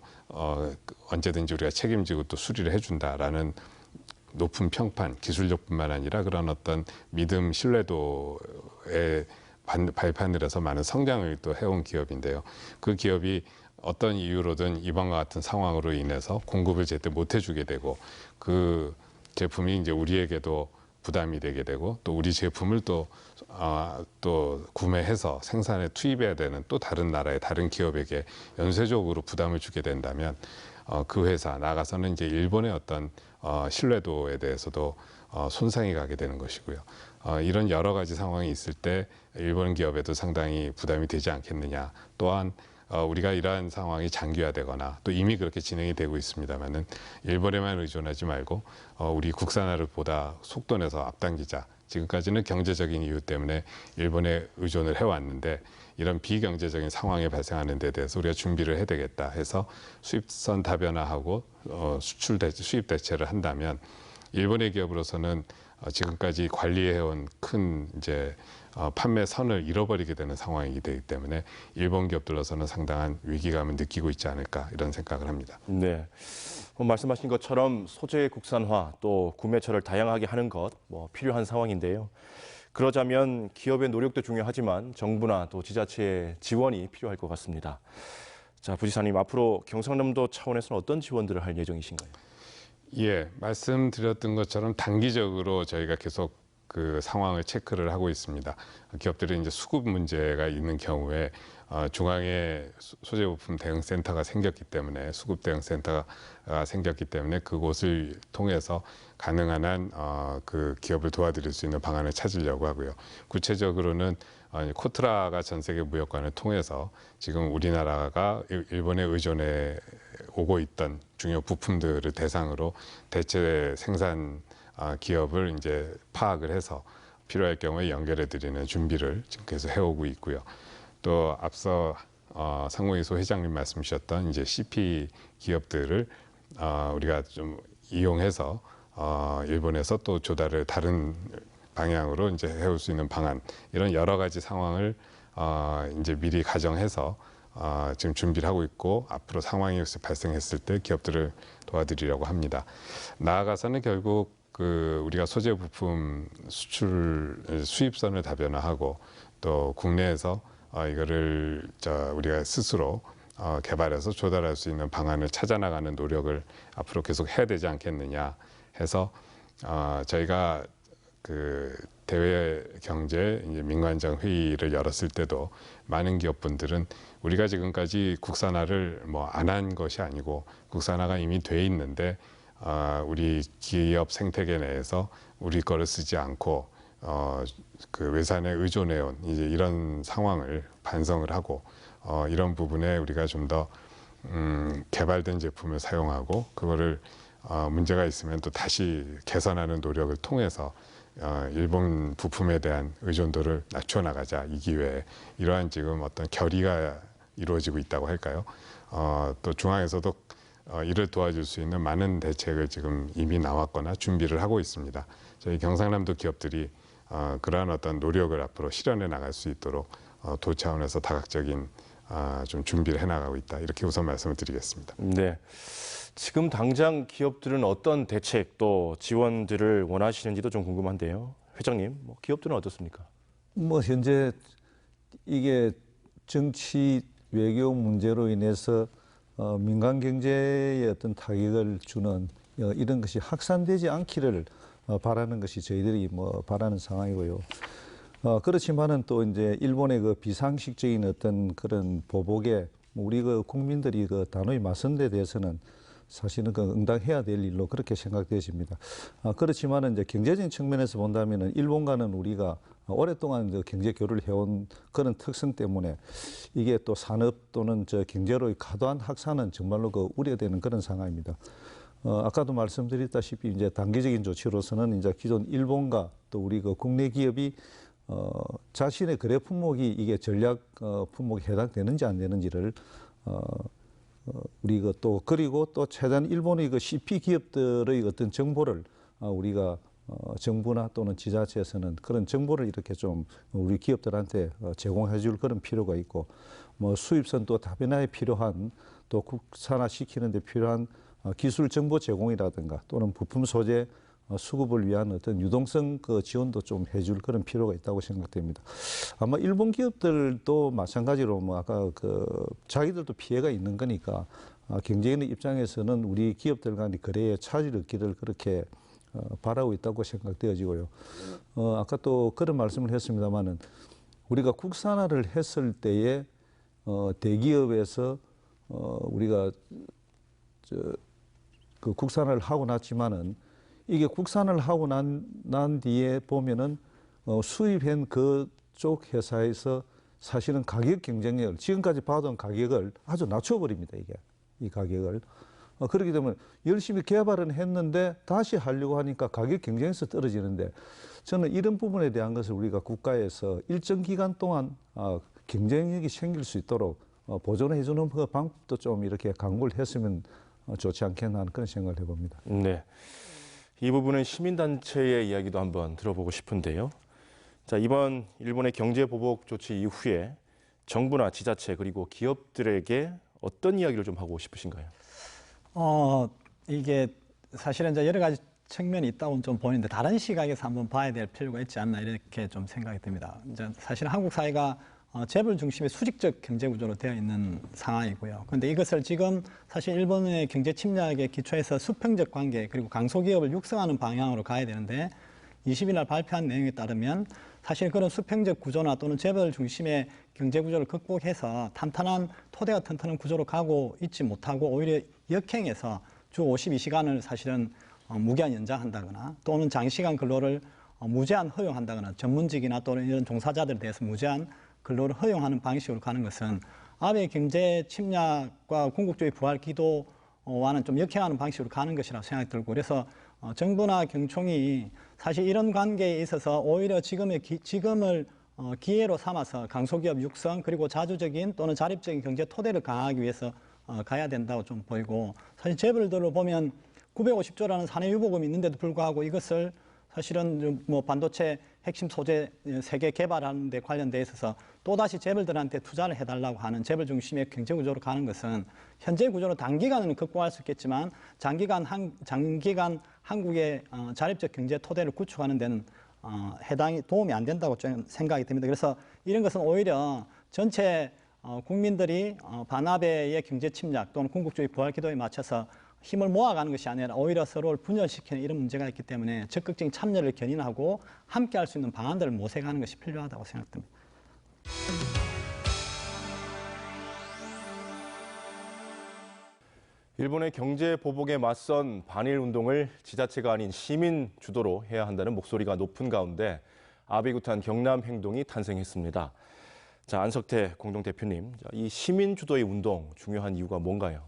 B: 언제든지 우리가 책임지고 또 수리를 해준다라는 높은 평판, 기술력뿐만 아니라 그런 어떤 믿음, 신뢰도의 발판을 해서 많은 성장을 또 해온 기업인데요. 그 기업이 어떤 이유로든 이번과 같은 상황으로 인해서 공급을 제때 못 해주게 되고 그 제품이 이제 우리에게도 부담이 되게 되고 또 우리 제품을 또 구매해서 생산에 투입해야 되는 또 다른 나라의 다른 기업에게 연쇄적으로 부담을 주게 된다면 그 회사 나가서는 이제 일본의 어떤 신뢰도에 대해서도 손상이 가게 되는 것이고요. 이런 여러 가지 상황이 있을 때 일본 기업에도 상당히 부담이 되지 않겠느냐. 또한 우리가 이러한 상황이 장기화되거나 또 이미 그렇게 진행이 되고 있습니다만은 일본에만 의존하지 말고 우리 국산화를 보다 속도내서 앞당기자. 지금까지는 경제적인 이유 때문에 일본에 의존을 해왔는데 이런 비경제적인 상황이 발생하는 데 대해서 우리가 준비를 해야 되겠다 해서 수입선 다변화하고 수입 대체를 한다면 일본의 기업으로서는 지금까지 관리해온 큰 이제 판매 선을 잃어버리게 되는 상황이기 되기 때문에 일본 기업들로서는 상당한 위기감을 느끼고 있지 않을까 이런 생각을 합니다.
A: 네. 말씀하신 것처럼 소재 국산화 또 구매처를 다양하게 하는 것 필요한 상황인데요. 그러자면 기업의 노력도 중요하지만 정부나 또 지자체의 지원이 필요할 것 같습니다. 자, 부지사님 앞으로 경상남도 차원에서는 어떤 지원들을 할 예정이신가요?
B: 예, 말씀드렸던 것처럼 단기적으로 저희가 계속 그 상황을 체크를 하고 있습니다. 기업들이 이제 수급 문제가 있는 경우에 중앙에 소재 부품 대응 센터가 생겼기 때문에 수급 대응 센터가 생겼기 때문에 그곳을 통해서 가능한 한 그 기업을 도와드릴 수 있는 방안을 찾으려고 하고요. 구체적으로는 코트라가 전 세계 무역관을 통해서 지금 우리나라가 일본에 의존해 오고 있던 중요 부품들을 대상으로 대체 생산 기업을 이제 파악을 해서 필요할 경우에 연결해 드리는 준비를 지금 계속 해오고 있고요. 또 앞서 상무이소 회장님 말씀 주셨던 이제 CP 기업들을 우리가 좀 이용해서 일본에서 또 조달을 다른 방향으로 이제 해올 수 있는 방안 이런 여러 가지 상황을 이제 미리 가정해서 지금 준비를 하고 있고 앞으로 상황이 발생했을 때 기업들을 도와드리려고 합니다. 나아가서는 결국 그 우리가 소재 부품 수입선을 다변화하고 또 국내에서 이거를 우리가 스스로 개발해서 조달할 수 있는 방안을 찾아나가는 노력을 앞으로 계속 해야 되지 않겠느냐 해서 저희가 그 대외 경제 이제 민관장 회의를 열었을 때도 많은 기업분들은 우리가 지금까지 국산화를 안 한 것이 아니고 국산화가 이미 돼 있는데 우리 기업 생태계 내에서 우리 거를 쓰지 않고 그 외산에 의존해온 이제 이런 상황을 반성을 하고 이런 부분에 우리가 좀 더 개발된 제품을 사용하고 그거를 문제가 있으면 또 다시 개선하는 노력을 통해서 일본 부품에 대한 의존도를 낮춰나가자 이 기회에 이러한 지금 어떤 결의가 이루어지고 있다고 할까요? 또 중앙에서도 이를 도와줄 수 있는 많은 대책을 지금 이미 나왔거나 준비를 하고 있습니다. 저희 경상남도 기업들이 그러한 어떤 노력을 앞으로 실현해 나갈 수 있도록 도 차원에서 다각적인 좀 준비를 해나가고 있다. 이렇게 우선 말씀을 드리겠습니다.
A: 네. 지금 당장 기업들은 어떤 대책 또 지원들을 원하시는지도 좀 궁금한데요. 회장님, 기업들은 어떻습니까?
C: 현재 이게 정치 외교 문제로 인해서 민간 경제에 어떤 타격을 주는 이런 것이 확산되지 않기를 바라는 것이 저희들이 바라는 상황이고요. 그렇지만은 또 이제 일본의 그 비상식적인 어떤 그런 보복에 우리 그 국민들이 그 단호히 맞선 데 대해서는 사실은 그 응당해야 될 일로 그렇게 생각되어집니다. 그렇지만은 이제 경제적인 측면에서 본다면은 일본과는 우리가 오랫동안 경제 교류를 해온 그런 특성 때문에 이게 또 산업 또는 경제로의 과도한 확산은 정말로 그 우려되는 그런 상황입니다. 아까도 말씀드렸다시피 이제 단기적인 조치로서는 이제 기존 일본과 또 우리 그 국내 기업이 자신의 거래 품목이 이게 전략 품목에 해당되는지 안 되는지를 우리가 또 그리고 또 최대한 일본의 그 CP 기업들의 어떤 정보를 우리가 정부나 또는 지자체에서는 그런 정보를 이렇게 좀 우리 기업들한테 제공해 줄 그런 필요가 있고, 뭐 수입선 또 다변화에 필요한 또 국산화시키는 데 필요한 기술 정보 제공이라든가 또는 부품 소재 수급을 위한 어떤 유동성 그 지원도 좀 해줄 그런 필요가 있다고 생각됩니다. 아마 일본 기업들도 마찬가지로 뭐 아까 그 자기들도 피해가 있는 거니까 경제인의 입장에서는 우리 기업들 간의 거래에 차질 없기를 그렇게 바라고 있다고 생각되어지고요. 아까 또 그런 말씀을 했습니다마는 우리가 국산화를 했을 때에 대기업에서 우리가 그 국산화를 하고 났지만은 이게 국산을 하고 난 뒤에 보면은 수입한 그쪽 회사에서 사실은 가격 경쟁력을 지금까지 봐던 가격을 아주 낮춰버립니다. 이게 이 가격을 그렇기 때문에 열심히 개발은 했는데 다시 하려고 하니까 가격 경쟁에서 떨어지는데 저는 이런 부분에 대한 것을 우리가 국가에서 일정 기간 동안 경쟁력이 생길 수 있도록 보존해 주는 그 방법도 좀 이렇게 강구를 했으면 좋지 않겠나 하는 그런 생각을 해봅니다.
A: 네. 이 부분은 시민단체의 이야기도 한번 들어보고 싶은데요. 자, 이번 일본의 경제 보복 조치 이후에 정부나 지자체 그리고 기업들에게 어떤 이야기를 좀 하고 싶으신가요?
D: 이게 사실은 이제 여러 가지 측면이 있다고 좀 보이는데 다른 시각에서 한번 봐야 될 필요가 있지 않나 이렇게 좀 생각이 듭니다. 이제 사실 한국 사회가 재벌 중심의 수직적 경제 구조로 되어 있는 상황이고요. 그런데 이것을 지금 사실 일본의 경제 침략에 기초해서 수평적 관계 그리고 강소기업을 육성하는 방향으로 가야 되는데 20일 날 발표한 내용에 따르면 사실 그런 수평적 구조나 또는 재벌 중심의 경제 구조를 극복해서 탄탄한 토대가 튼튼한 구조로 가고 있지 못하고 오히려 역행해서 주 52시간을 사실은 무기한 연장한다거나 또는 장시간 근로를 무제한 허용한다거나 전문직이나 또는 이런 종사자들에 대해서 무제한 근로를 허용하는 방식으로 가는 것은 아베 경제 침략과 궁극주의 부활 기도와는 좀 역행하는 방식으로 가는 것이라고 생각이 들고 그래서 정부나 경총이 사실 이런 관계에 있어서 오히려 지금을 기회로 삼아서 강소기업 육성 그리고 자주적인 또는 자립적인 경제 토대를 강화하기 위해서 가야 된다고 좀 보이고 사실 재벌들을 보면 950조라는 사내 유보금이 있는데도 불구하고 이것을 사실은 뭐 반도체 핵심 소재 세계 개발하는 데 관련돼 있어서 또다시 재벌들한테 투자를 해달라고 하는 재벌 중심의 경제 구조로 가는 것은 현재 구조로 단기간은 극복할 수 있겠지만 장기간 한국의 자립적 경제 토대를 구축하는 데는 해당이 도움이 안 된다고 저는 생각이 듭니다. 그래서 이런 것은 오히려 전체 국민들이 반아베의 경제 침략 또는 궁극주의 부활 기도에 맞춰서 힘을 모아가는 것이 아니라 오히려 서로를 분열시키는 이런 문제가 있기 때문에 적극적인 참여를 견인하고 함께 할 수 있는 방안들을 모색하는 것이 필요하다고 생각됩니다.
A: 일본의 경제 보복에 맞선 반일 운동을 지자체가 아닌 시민 주도로 해야 한다는 목소리가 높은 가운데 아베구탄 경남 행동이 탄생했습니다. 자, 안석태 공동대표님, 이 시민 주도의 운동 중요한 이유가 뭔가요?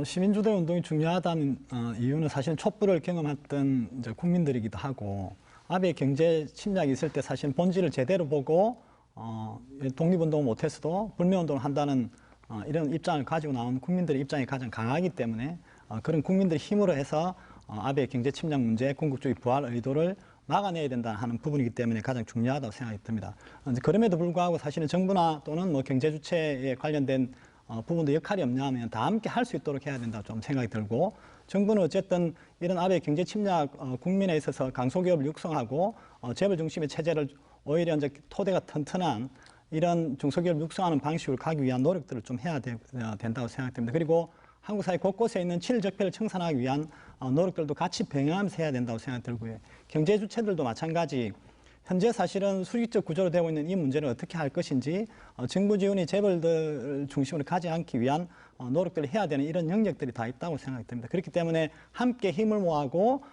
D: 시민주도의 운동이 중요하다는 이유는 사실 촛불을 경험했던 이제 국민들이기도 하고 아베 경제 침략이 있을 때 사실 본질을 제대로 보고 독립운동을 못했어도 불매운동을 한다는 이런 입장을 가지고 나온 국민들의 입장이 가장 강하기 때문에 그런 국민들의 힘으로 해서 아베 경제 침략 문제, 궁극주의 부활 의도를 막아내야 된다는 하는 부분이기 때문에 가장 중요하다고 생각이 듭니다. 그럼에도 불구하고 사실은 정부나 또는 뭐 경제 주체에 관련된 부분도 역할이 없냐 하면 다 함께 할 수 있도록 해야 된다 좀 생각이 들고 정부는 어쨌든 이런 아베 경제 침략 국민에 있어서 강소기업을 육성하고 재벌 중심의 체제를 오히려 이제 토대가 튼튼한 이런 중소기업을 육성하는 방식으로 가기 위한 노력들을 좀 해야 된다고 생각됩니다. 그리고 한국 사회 곳곳에 있는 친일적폐를 청산하기 위한 노력들도 같이 병행하면서 해야 된다고 생각이 들고요. 경제 주체들도 마찬가지 현재 사실은 수직적 구조로 되고 있는 이 문제를 어떻게 할 것인지 정부 지원이 재벌들 중심으로 가지 않기 위한 노력들을 해야 되는 이런 영역들이 다 있다고 생각이 듭니다. 그렇기 때문에 함께 힘을 모아고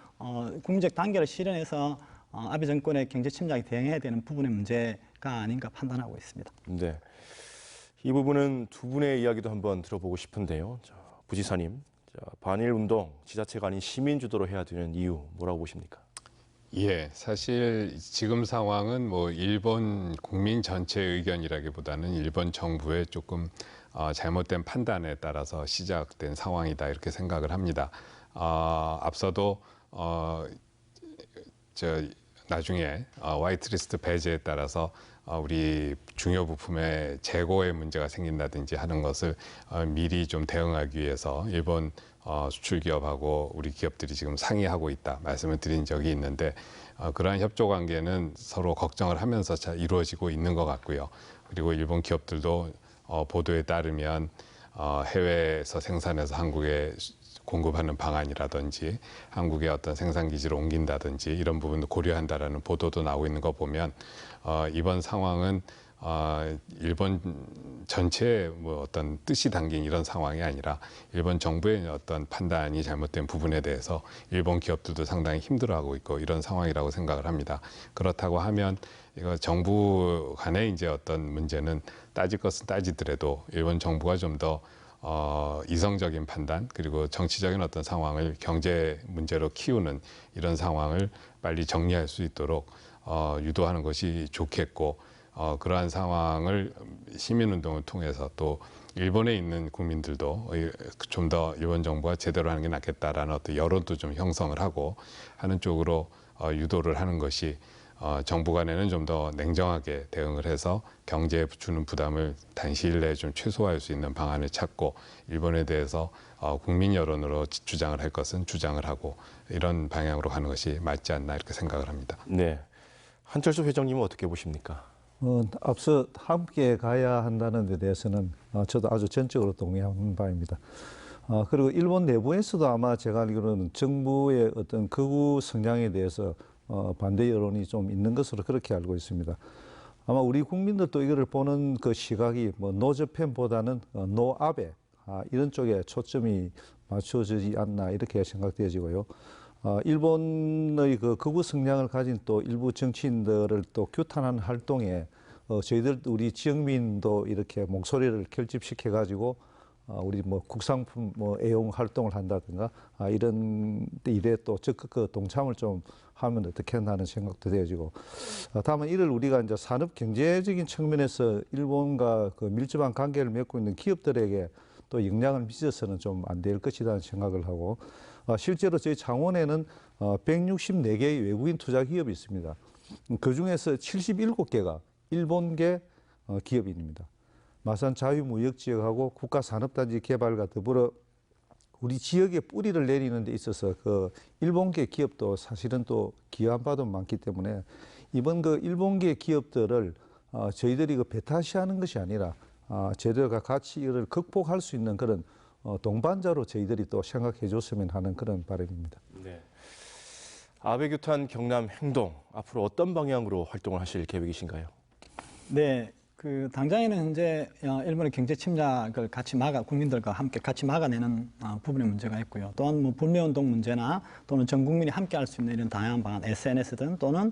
D: 국민적 단계를 실현해서 아베 정권의 경제 침략에 대응해야 되는 부분의 문제가 아닌가 판단하고 있습니다.
A: 네, 이 부분은 두 분의 이야기도 한번 들어보고 싶은데요. 부지사님, 반일 운동 지자체가 아닌 시민 주도로 해야 되는 이유 뭐라고 보십니까?
B: 예, 사실 지금 상황은 뭐 일본 국민 전체의 의견이라기보다는 일본 정부의 조금 잘못된 판단에 따라서 시작된 상황이다 이렇게 생각을 합니다. 앞서도 나중에 화이트리스트 배제에 따라서 우리 중요 부품의 재고에 문제가 생긴다든지 하는 것을 미리 좀 대응하기 위해서 일본 수출 기업하고 우리 기업들이 지금 상의하고 있다 말씀을 드린 적이 있는데 그러한 협조 관계는 서로 걱정을 하면서 잘 이루어지고 있는 것 같고요. 그리고 일본 기업들도 보도에 따르면 해외에서 생산해서 한국에 공급하는 방안이라든지 한국의 어떤 생산 기지를 옮긴다든지 이런 부분도 고려한다라는 보도도 나오고 있는 거 보면 이번 상황은 일본 전체의 뭐 어떤 뜻이 담긴 이런 상황이 아니라 일본 정부의 어떤 판단이 잘못된 부분에 대해서 일본 기업들도 상당히 힘들어하고 있고 이런 상황이라고 생각을 합니다. 그렇다고 하면 이거 정부 간의 이제 어떤 문제는 따질 것은 따지더라도 일본 정부가 좀 더 이성적인 판단 그리고 정치적인 어떤 상황을 경제 문제로 키우는 이런 상황을 빨리 정리할 수 있도록 유도하는 것이 좋겠고 그러한 상황을 시민운동을 통해서 또 일본에 있는 국민들도 좀 더 일본 정부가 제대로 하는 게 낫겠다라는 어떤 여론도 좀 형성을 하고 하는 쪽으로 유도를 하는 것이 정부 간에는 좀 더 냉정하게 대응을 해서 경제에 주는 부담을 단시일 내에 좀 최소화할 수 있는 방안을 찾고 일본에 대해서 국민 여론으로 주장을 할 것은 주장을 하고 이런 방향으로 가는 것이 맞지 않나 이렇게 생각을 합니다.
A: 네. 한철수 회장님은 어떻게 보십니까?
C: 앞서 함께 가야 한다는 데 대해서는 저도 아주 전적으로 동의하는 바입니다. 그리고 일본 내부에서도 아마 제가 알기로는 정부의 어떤 극우 성향에 대해서 반대 여론이 좀 있는 것으로 그렇게 알고 있습니다. 아마 우리 국민들도 이거를 보는 그 시각이 뭐 노저펜보다는 노아베 이런 쪽에 초점이 맞춰지지 않나 이렇게 생각되어지고요. 일본의 그 극우 성향을 가진 또 일부 정치인들을 또 규탄하는 활동에 저희들 우리 지역민도 이렇게 목소리를 결집시켜 가지고 우리 뭐 국산품 뭐 애용 활동을 한다든가 이런 일에 또 적극 동참을 좀 하면 어떻겠나 하는 생각도 되어지고 다만 이를 우리가 이제 산업 경제적인 측면에서 일본과 그 밀접한 관계를 맺고 있는 기업들에게 또 영향을 미쳐서는 좀 안 될 것이라는 생각을 하고 실제로 저희 창원에는 164개의 외국인 투자 기업이 있습니다. 그 중에서 77개가 일본계 기업인입니다. 마산 자유무역지역하고 국가산업단지 개발과 더불어 우리 지역에 뿌리를 내리는 데 있어서 그 일본계 기업도 사실은 또 기여한 바도 많기 때문에 이번 그 일본계 기업들을 저희들이 그 배타시하는 것이 아니라 저희들과 같이 이를 극복할 수 있는 그런 동반자로 저희들이 또 생각해 줬으면 하는 그런 바람입니다.
A: 네. 아베 규탄 경남 행동 앞으로 어떤 방향으로 활동을 하실 계획이신가요?
D: 네, 그 당장에는 현재 일본의 경제 침략을 같이 국민들과 함께 같이 막아내는 부분의 문제가 있고요. 또한 뭐 불매운동 문제나 또는 전 국민이 함께 할 수 있는 이런 다양한 방안, SNS든 또는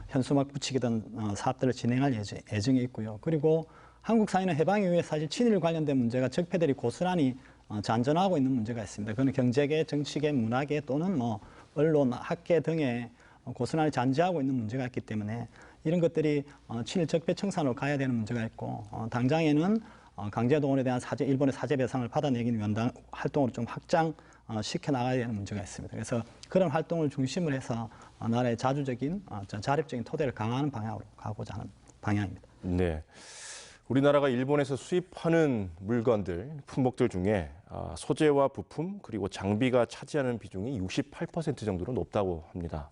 D: 현수막 붙이기든 사업들을 진행할 예정이 있고요. 그리고 한국 사회는 해방 이후에 사실 친일 관련된 문제가 적폐들이 고스란히 잔존하고 있는 문제가 있습니다. 그건 경제계, 정치계, 문화계 또는 뭐 언론, 학계 등에 고스란히 잔재하고 있는 문제가 있기 때문에 이런 것들이 친일 적폐 청산으로 가야 되는 문제가 있고 당장에는 강제동원에 대한 일본의 사죄 배상을 받아내기 위한 활동으로 좀 확장 시켜 나가야 되는 문제가 있습니다. 그래서 그런 활동을 중심으로 해서 나라의 자주적인 자립적인 토대를 강화하는 방향으로 가고자 하는 방향입니다.
A: 네. 우리나라가 일본에서 수입하는 물건들, 품목들 중에 소재와 부품 그리고 장비가 차지하는 비중이 68% 정도로 높다고 합니다.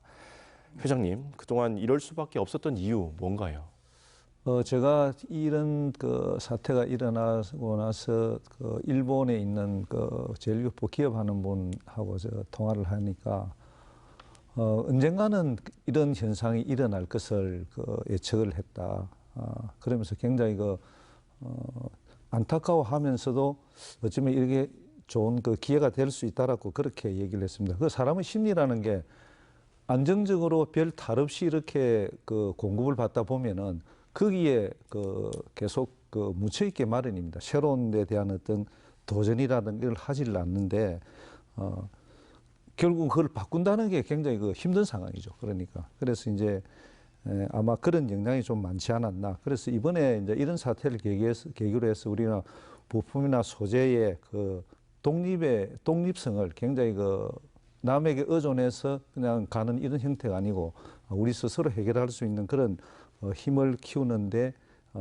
A: 회장님, 그동안 이럴 수밖에 없었던 이유 뭔가요?
C: 제가 이런 그 사태가 일어나고 나서 그 일본에 있는 그 제일교포 기업하는 분하고 통화를 하니까 언젠가는 이런 현상이 일어날 것을 예측을 했다. 그러면서 굉장히 안타까워하면서도 어쩌면 이렇게 좋은 그 기회가 될 수 있다라고 그렇게 얘기를 했습니다. 그 사람의 심리라는 게 안정적으로 별 탈 없이 이렇게 그 공급을 받다 보면은 거기에 계속 묻혀 있게 마련입니다. 새로운 데 대한 어떤 도전이라든가 걸 하지를 않는데 결국 그걸 바꾼다는 게 굉장히 힘든 상황이죠. 그러니까 그래서 이제 아마 그런 영향이 좀 많지 않았나. 그래서 이번에 이제 이런 사태를 계기로 해서 우리가 부품이나 소재의 독립성을 굉장히 남에게 의존해서 그냥 가는 이런 형태가 아니고 우리 스스로 해결할 수 있는 그런 힘을 키우는데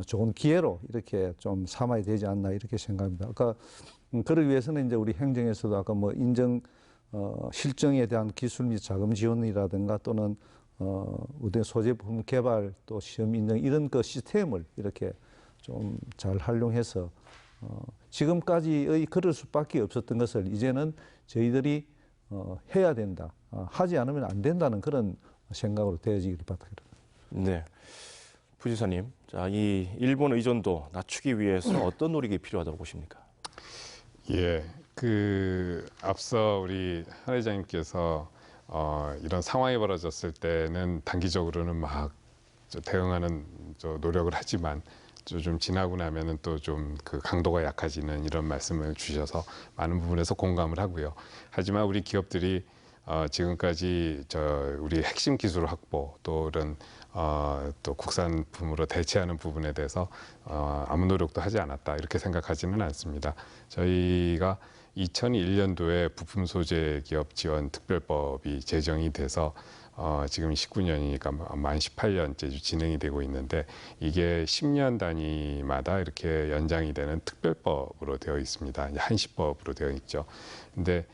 C: 좋은 기회로 이렇게 좀 삼아야 되지 않나 이렇게 생각합니다. 아까 그러기 위해서는 이제 우리 행정에서도 아까 뭐 인정 실정에 대한 기술 및 자금 지원이라든가 또는 어떤 소재품 개발 또 시험 인정 이런 그 시스템을 이렇게 좀 잘 활용해서 지금까지의 그럴 수밖에 없었던 것을 이제는 저희들이 해야 된다. 하지 않으면 안 된다는 그런 생각으로 되어지기를 바랍니다.
A: 네. 부지사님, 자, 이 일본 의존도 낮추기 위해서 어떤 노력이 필요하다고 보십니까?
B: 예, 앞서 우리 한 회장님께서 이런 상황이 벌어졌을 때는 단기적으로는 막 대응하는 노력을 하지만 좀 지나고 나면은 또 좀 그 강도가 약해지는 이런 말씀을 주셔서 많은 부분에서 공감을 하고요. 하지만 우리 기업들이 지금까지 우리 핵심 기술 확보 또 이런 또 국산품으로 대체하는 부분에 대해서 아무 노력도 하지 않았다 이렇게 생각하지는 않습니다. 저희가 2001년도에 부품 소재 기업 지원 특별법이 제정이 돼서 지금 19년이니까 만 18년째 진행이 되고 있는데 이게 10년 단위마다 이렇게 연장이 되는 특별법으로 되어 있습니다. 이제 한시법으로 되어 있죠. 근데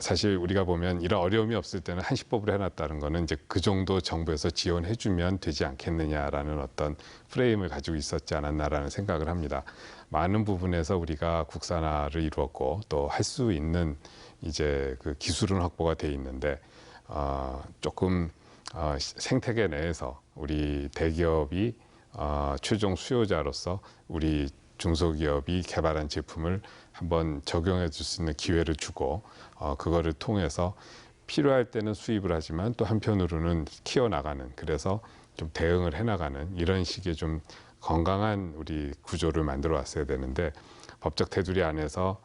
B: 사실 우리가 보면 이런 어려움이 없을 때는 한시법으로 해놨다는 거는 이제 그 정도 정부에서 지원해주면 되지 않겠느냐라는 어떤 프레임을 가지고 있었지 않았나라는 생각을 합니다. 많은 부분에서 우리가 국산화를 이루었고 또 할 수 있는 이제 그 기술은 확보가 돼 있는데 조금 생태계 내에서 우리 대기업이 최종 수요자로서 우리 중소기업이 개발한 제품을 한번 적용해 줄 수 있는 기회를 주고 그거를 통해서 필요할 때는 수입을 하지만 또 한편으로는 키워나가는 그래서 좀 대응을 해나가는 이런 식의 좀 건강한 우리 구조를 만들어 왔어야 되는데 법적 테두리 안에서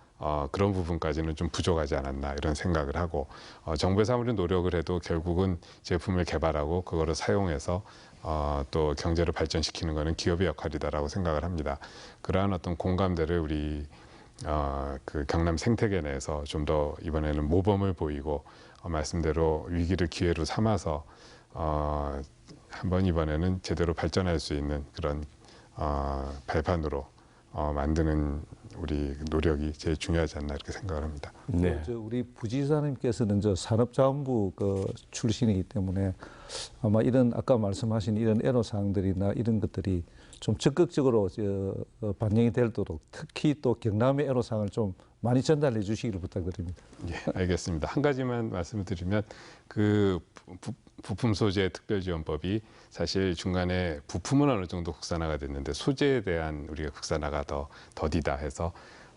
B: 그런 부분까지는 좀 부족하지 않았나 이런 생각을 하고 정부에서 아무리 노력을 해도 결국은 제품을 개발하고 그거를 사용해서 또 경제를 발전시키는 것은 기업의 역할이다라고 생각을 합니다. 그러한 어떤 공감대를 우리 그 경남 생태계 내에서 좀 더 이번에는 모범을 보이고 말씀대로 위기를 기회로 삼아서 한번 이번에는 제대로 발전할 수 있는 그런 발판으로 만드는 우리 노력이 제일 중요하지 않나 이렇게 생각을 합니다.
A: 네.
C: 우리 부지사님께서는 산업자원부 출신이기 때문에 아마 이런 아까 말씀하신 이런 애로사항들이나 이런 것들이 좀 적극적으로 반영이 되도록 특히 또 경남의 애로사항을 좀 많이 전달해 주시기를 부탁드립니다.
B: 예, 알겠습니다. 한 가지만 말씀을 드리면 그 부품 소재 특별지원법이 사실 중간에 부품은 어느 정도 국산화가 됐는데 소재에 대한 우리가 국산화가 더 더디다 해서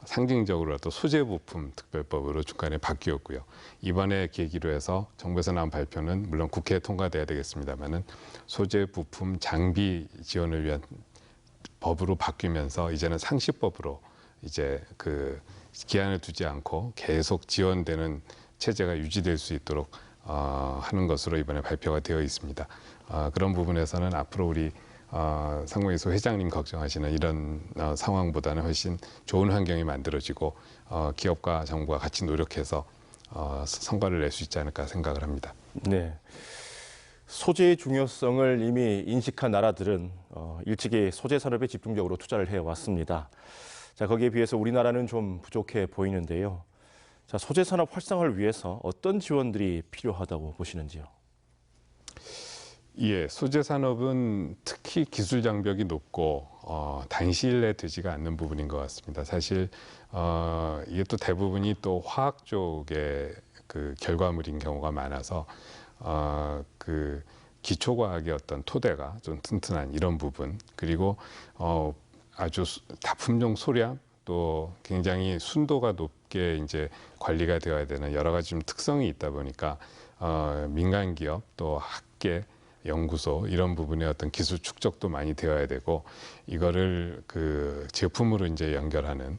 B: 상징적으로 또 소재 부품 특별법으로 중간에 바뀌었고요. 이번에 계기로 해서 정부에서 나온 발표는 물론 국회에 통과돼야 되겠습니다만은 소재 부품 장비 지원을 위한 법으로 바뀌면서 이제는 상시법으로 이제 그 기한을 두지 않고 계속 지원되는 체제가 유지될 수 있도록 하는 것으로 이번에 발표가 되어 있습니다. 그런 부분에서는 앞으로 우리 상무이소 회장님 걱정하시는 이런 상황보다는 훨씬 좋은 환경이 만들어지고 기업과 정부가 같이 노력해서 성과를 낼 수 있지 않을까 생각을 합니다.
A: 네. 소재의 중요성을 이미 인식한 나라들은 일찍이 소재 산업에 집중적으로 투자를 해왔습니다. 자, 거기에 비해서 우리나라는 좀 부족해 보이는데요. 자, 소재 산업 활성화를 위해서 어떤 지원들이 필요하다고 보시는지요?
B: 예, 소재 산업은 특히 기술 장벽이 높고 단시일 내에 되지가 않는 부분인 것 같습니다. 사실 이게 또 대부분이 또 화학 쪽의 그 결과물인 경우가 많아서 그 기초과학의 어떤 토대가 좀 튼튼한 이런 부분 그리고 아주 다품종 소량 또 굉장히 순도가 높게 이제 관리가 되어야 되는 여러 가지 좀 특성이 있다 보니까 민간 기업 또 학계 연구소 이런 부분의 어떤 기술 축적도 많이 되어야 되고 이거를 그 제품으로 이제 연결하는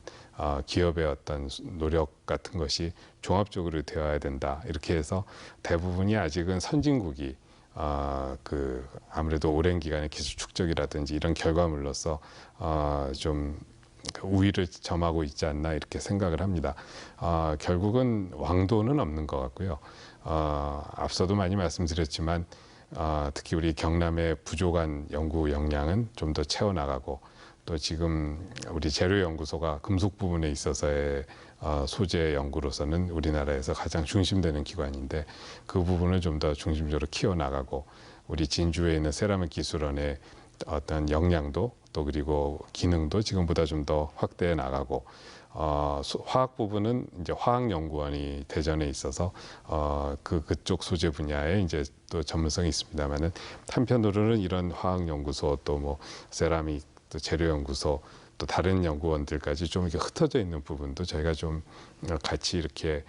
B: 기업의 어떤 노력 같은 것이 종합적으로 되어야 된다 이렇게 해서 대부분이 아직은 선진국이 그 아무래도 오랜 기간의 기술 축적이라든지 이런 결과물로서 좀 우위를 점하고 있지 않나 이렇게 생각을 합니다. 결국은 왕도는 없는 것 같고요. 앞서도 많이 말씀드렸지만 특히 우리 경남의 부족한 연구 역량은 좀 더 채워나가고 또 지금 우리 재료연구소가 금속 부분에 있어서의 소재 연구로서는 우리나라에서 가장 중심되는 기관인데 그 부분을 좀 더 중심적으로 키워나가고 우리 진주에 있는 세라믹 기술원의 어떤 역량도 또 그리고 기능도 지금보다 좀 더 확대해 나가고 화학 부분은 이제 화학연구원이 대전에 있어서 그쪽 소재 분야에 이제 또 전문성이 있습니다만은 한편으로는 이런 화학연구소 또 뭐 세라믹 또 재료연구소 또 다른 연구원들까지 좀 이렇게 흩어져 있는 부분도 저희가 좀 같이 이렇게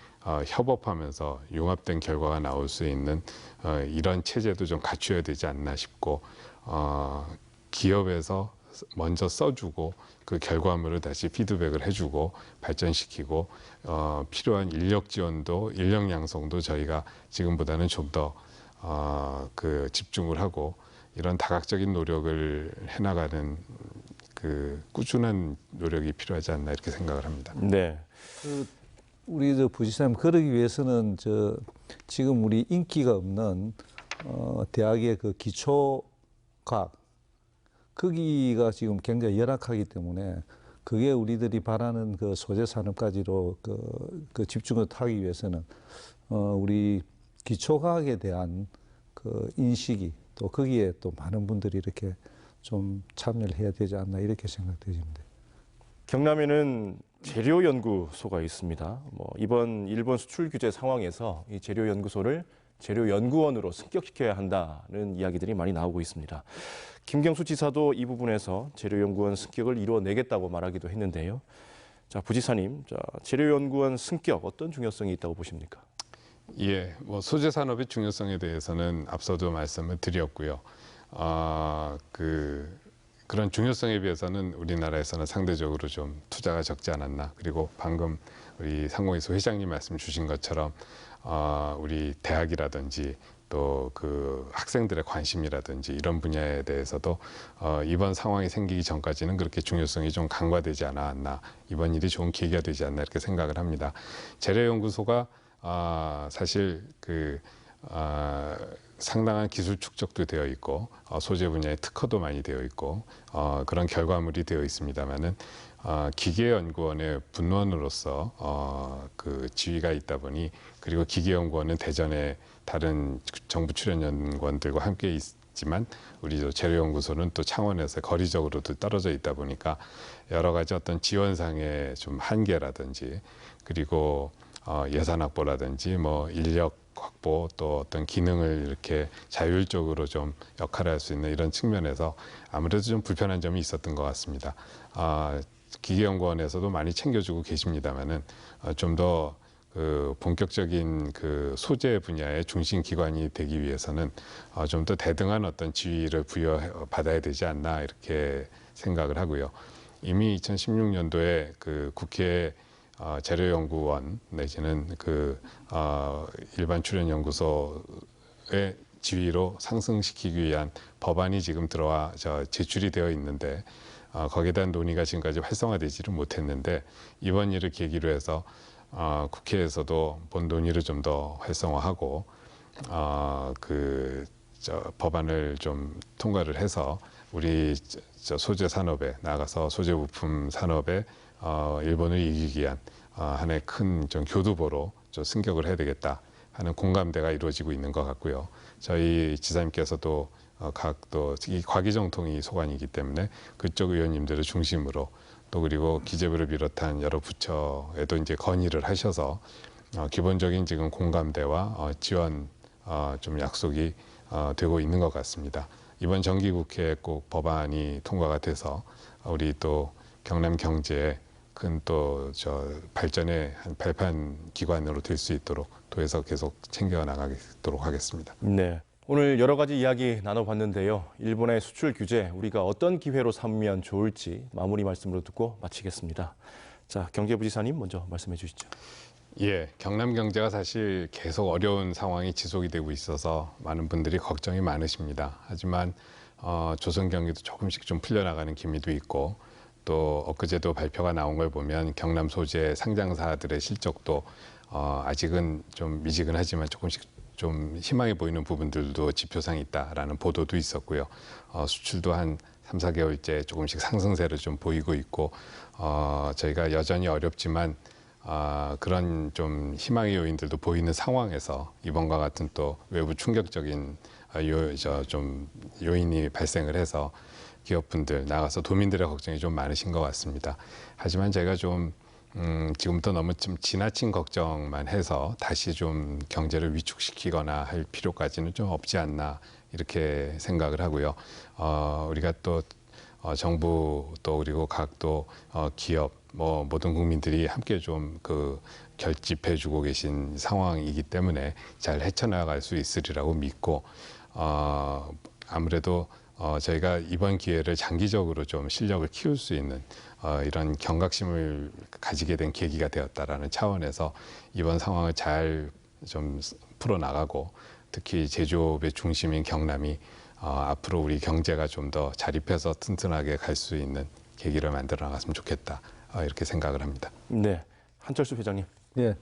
B: 협업하면서 융합된 결과가 나올 수 있는 이런 체제도 좀 갖춰야 되지 않나 싶고 기업에서 먼저 써주고 그 결과물을 다시 피드백을 해주고 발전시키고 필요한 인력 지원도 인력 양성도 저희가 지금보다는 좀 더 그 집중을 하고 이런 다각적인 노력을 해나가는 그 꾸준한 노력이 필요하지 않나 이렇게 생각을 합니다.
A: 네.
C: 우리 부지사님 그러기 위해서는 지금 우리 인기가 없는 대학의 그 기초과학 거기가 지금 굉장히 열악하기 때문에 그게 우리들이 바라는 그 소재 산업까지로 그 집중을 하기 위해서는 우리 기초과학에 대한 그 인식이 또 거기에 또 많은 분들이 이렇게 좀 참여를 해야 되지 않나 이렇게 생각되십니다.
A: 경남에는 재료연구소가 있습니다. 이번 일본 수출 규제 상황에서 이 재료연구소를 재료연구원으로 승격시켜야 한다는 이야기들이 많이 나오고 있습니다. 김경수 지사도 이 부분에서 재료연구원 승격을 이루어내겠다고 말하기도 했는데요. 자, 부지사님, 재료연구원 승격 어떤 중요성이 있다고 보십니까?
B: 예, 소재 산업의 중요성에 대해서는 앞서도 말씀을 드렸고요. 그런 중요성에 비해서는 우리나라에서는 상대적으로 좀 투자가 적지 않았나. 그리고 방금 우리 상공회의소 회장님 말씀 주신 것처럼 우리 대학이라든지 또 그 학생들의 관심이라든지 이런 분야에 대해서도 이번 상황이 생기기 전까지는 그렇게 중요성이 좀 간과되지 않았나. 이번 일이 좋은 계기가 되지 않나 이렇게 생각을 합니다. 재료연구소가 사실 상당한 기술 축적도 되어 있고 소재 분야의 특허도 많이 되어 있고 그런 결과물이 되어 있습니다만은 기계연구원의 분원으로서 그 지위가 있다 보니 그리고 기계연구원은 대전에 다른 정부 출연연구원들과 함께 있지만 우리 재료연구소는 또 창원에서 거리적으로도 떨어져 있다 보니까 여러 가지 어떤 지원상의 좀 한계라든지 그리고 예산 확보라든지 인력 확보 또 어떤 기능을 이렇게 자율적으로 좀 역할을 할 수 있는 이런 측면에서 아무래도 좀 불편한 점이 있었던 것 같습니다. 기계연구원에서도 많이 챙겨주고 계십니다만은 좀 더 그 본격적인 그 소재 분야의 중심 기관이 되기 위해서는 좀 더 대등한 어떤 지위를 부여받아야 되지 않나 이렇게 생각을 하고요. 이미 2016년도에 그 국회 재료연구원 내지는 일반 출연연구소의 지위로 상승시키기 위한 법안이 지금 제출이 되어 있는데 거기에 대한 논의가 지금까지 활성화되지를 못했는데 이번 일을 계기로 해서 국회에서도 본 논의를 좀 더 활성화하고 법안을 좀 통과를 해서 우리 소재 산업에 나가서 소재 부품 산업에 일본을 이기기 위한 하나의 큰 좀 교두보로 좀 승격을 해야 되겠다 하는 공감대가 이루어지고 있는 것 같고요. 저희 지사님께서도 이 과기정통이 소관이기 때문에 그쪽 의원님들을 중심으로 또 그리고 기재부를 비롯한 여러 부처에도 이제 건의를 하셔서 기본적인 지금 공감대와 지원 좀 약속이 되고 있는 것 같습니다. 이번 정기국회에 꼭 법안이 통과가 돼서 우리 또 경남 경제에 큰 또 발전의 한 발판 기관으로 될 수 있도록 도에서 계속 챙겨 나가도록 하겠습니다.
A: 네. 오늘 여러 가지 이야기 나눠봤는데요. 일본의 수출 규제 우리가 어떤 기회로 삼으면 좋을지 마무리 말씀으로 듣고 마치겠습니다. 자, 경제부지사님 먼저 말씀해 주시죠.
B: 예, 경남 경제가 사실 계속 어려운 상황이 지속이 되고 있어서 많은 분들이 걱정이 많으십니다. 하지만 조선 경기도 조금씩 좀 풀려나가는 기미도 있고 또 엊그제도 발표가 나온 걸 보면 경남 소재 상장사들의 실적도 아직은 좀 미지근하지만 조금씩 좀 희망이 보이는 부분들도 지표상 있다라는 보도도 있었고요. 수출도 한 3, 4개월째 조금씩 상승세를 좀 보이고 있고 저희가 여전히 어렵지만 그런 좀 희망의 요인들도 보이는 상황에서 이번과 같은 또 외부 충격적인 좀 요인이 발생을 해서 기업분들 나가서 도민들의 걱정이 좀 많으신 것 같습니다. 하지만 제가 좀 지금부터 너무 좀 지나친 걱정만 해서 다시 좀 경제를 위축시키거나 할 필요까지는 좀 없지 않나 이렇게 생각을 하고요. 우리가 또 정부 또 그리고 각 또 기업 뭐 모든 국민들이 함께 좀 그 결집해주고 계신 상황이기 때문에 잘 헤쳐나갈 수 있으리라고 믿고 아무래도 저희가 이번 기회를 장기적으로 좀 실력을 키울 수 있는 이런 경각심을 가지게 된 계기가 되었다라는 차원에서 이번 상황을 잘 좀 풀어나가고 특히 제조업의 중심인 경남이 앞으로 우리 경제가 좀 더 자립해서 튼튼하게 갈 수 있는 계기를 만들어 나갔으면 좋겠다 이렇게 생각을 합니다.
A: 네, 한철수 회장님.
C: 예,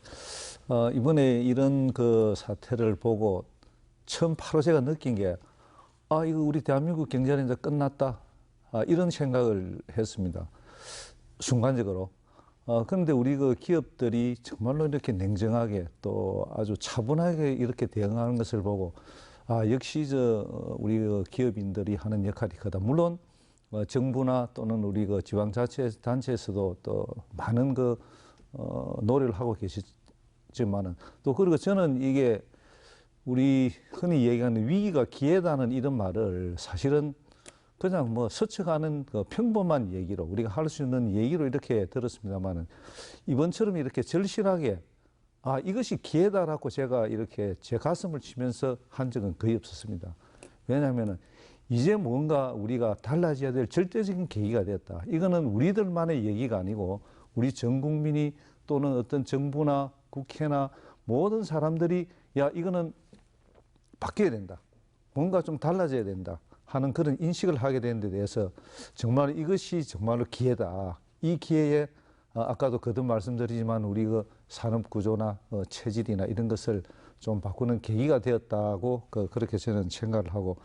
C: 이번에 이런 그 사태를 보고 처음 바로 제가 느낀 게 이거 우리 대한민국 경제는 이제 끝났다. 이런 생각을 했습니다. 순간적으로. 그런데 우리 그 기업들이 정말로 이렇게 냉정하게 또 아주 차분하게 이렇게 대응하는 것을 보고 역시 우리 그 기업인들이 하는 역할이 크다. 물론 정부나 또는 우리 그 지방자치단체에서도 또 많은 그 노력을 하고 계시지만은 또 그리고 저는 이게 우리 흔히 얘기하는 위기가 기회다는 이런 말을 사실은 그냥 뭐 스쳐가는 그 평범한 얘기로 우리가 할 수 있는 얘기로 이렇게 들었습니다만은 이번처럼 이렇게 절실하게 이것이 기회다라고 제가 이렇게 제 가슴을 치면서 한 적은 거의 없었습니다. 왜냐하면은 이제 뭔가 우리가 달라져야 될 절대적인 계기가 됐다. 이거는 우리들만의 얘기가 아니고 우리 전 국민이 또는 어떤 정부나 국회나 모든 사람들이 이거는 바뀌어야 된다. 뭔가 좀 달라져야 된다 하는 그런 인식을 하게 된 데 대해서 정말 이것이 정말로 기회다. 이 기회에 아까도 거듭 말씀드리지만 우리 그 산업 구조나 체질이나 이런 것을 좀 바꾸는 계기가 되었다고 그렇게 저는 생각을 하고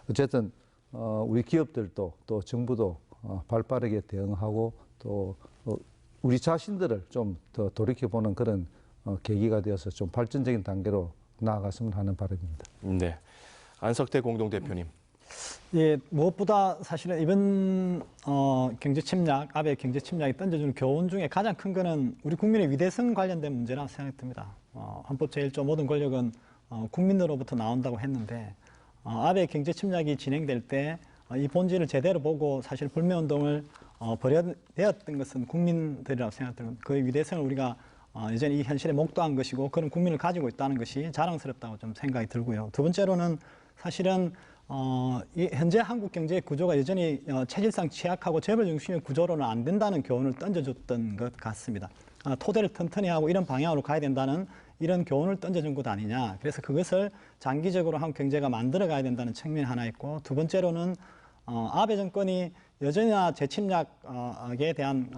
C: 어쨌든 우리 기업들도 또 정부도 발빠르게 대응하고 또 우리 자신들을 좀 더 돌이켜보는 그런 계기가 되어서 좀 발전적인 단계로 나아갔으면 하는 바람입니다.
A: 네, 안석태 공동대표님.
D: 예, 무엇보다 사실은 이번 경제 침략, 아베 경제 침략이 던져주는 교훈 중에 가장 큰 거는 우리 국민의 위대성 관련된 문제라고 생각이 듭니다. 헌법 제1조 모든 권력은 국민으로부터 나온다고 했는데 아베 경제 침략이 진행될 때 이 본질을 제대로 보고 사실 불매운동을 벌여되었던 것은 국민들이라고 생각합니다. 그의 위대성을 우리가 여전히 이 현실에 목도한 것이고 그런 국민을 가지고 있다는 것이 자랑스럽다고 좀 생각이 들고요. 두 번째로는 사실은 이 현재 한국 경제의 구조가 여전히 체질상 취약하고 재벌 중심의 구조로는 안 된다는 교훈을 던져줬던 것 같습니다. 토대를 튼튼히 하고 이런 방향으로 가야 된다는 이런 교훈을 던져준 것 아니냐. 그래서 그것을 장기적으로 한국 경제가 만들어 가야 된다는 측면이 하나 있고 두 번째로는 아베 정권이 여전히나 재침략에 대한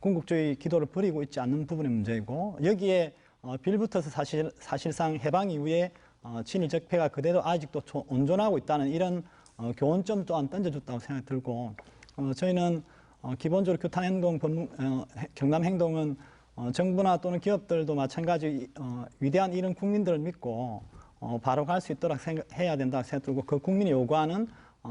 D: 군국주의 기도를 버리고 있지 않는 부분의 문제이고 여기에 빌붙어서 사실상 해방 이후에 친일 적폐가 그대로 아직도 온존하고 있다는 이런 교훈점 또한 던져줬다고 생각이 들고 저희는 기본적으로 규탄행동 경남행동은 정부나 또는 기업들도 마찬가지 위대한 이런 국민들을 믿고 바로 갈 수 있도록 해야 된다고 생각이 들고 그 국민이 요구하는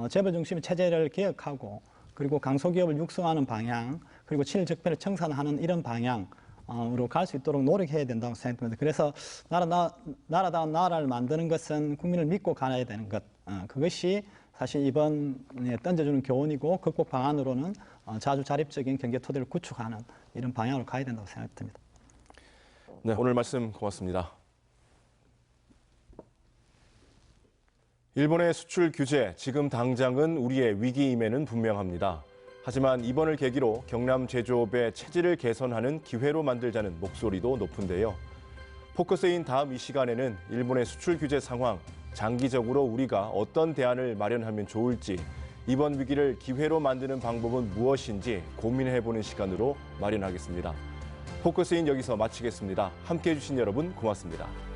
D: 재벌 중심의 체제를 개혁하고 그리고 강소기업을 육성하는 방향 그리고 친일 적폐를 청산하는 이런 방향으로 갈 수 있도록 노력해야 된다고 생각합니다. 그래서 나라다운 나라를 만드는 것은 국민을 믿고 가야 되는 것. 그것이 사실 이번에 던져주는 교훈이고 극복 방안으로는 자주 자립적인 경제 토대를 구축하는 이런 방향으로 가야 된다고 생각됩니다.
A: 네, 오늘 말씀 고맙습니다. 일본의 수출 규제, 지금 당장은 우리의 위기임에는 분명합니다. 하지만 이번을 계기로 경남 제조업의 체질을 개선하는 기회로 만들자는 목소리도 높은데요. 포커스인 다음 이 시간에는 일본의 수출 규제 상황, 장기적으로 우리가 어떤 대안을 마련하면 좋을지 이번 위기를 기회로 만드는 방법은 무엇인지 고민해보는 시간으로 마련하겠습니다. 포커스인 여기서 마치겠습니다. 함께해 주신 여러분 고맙습니다.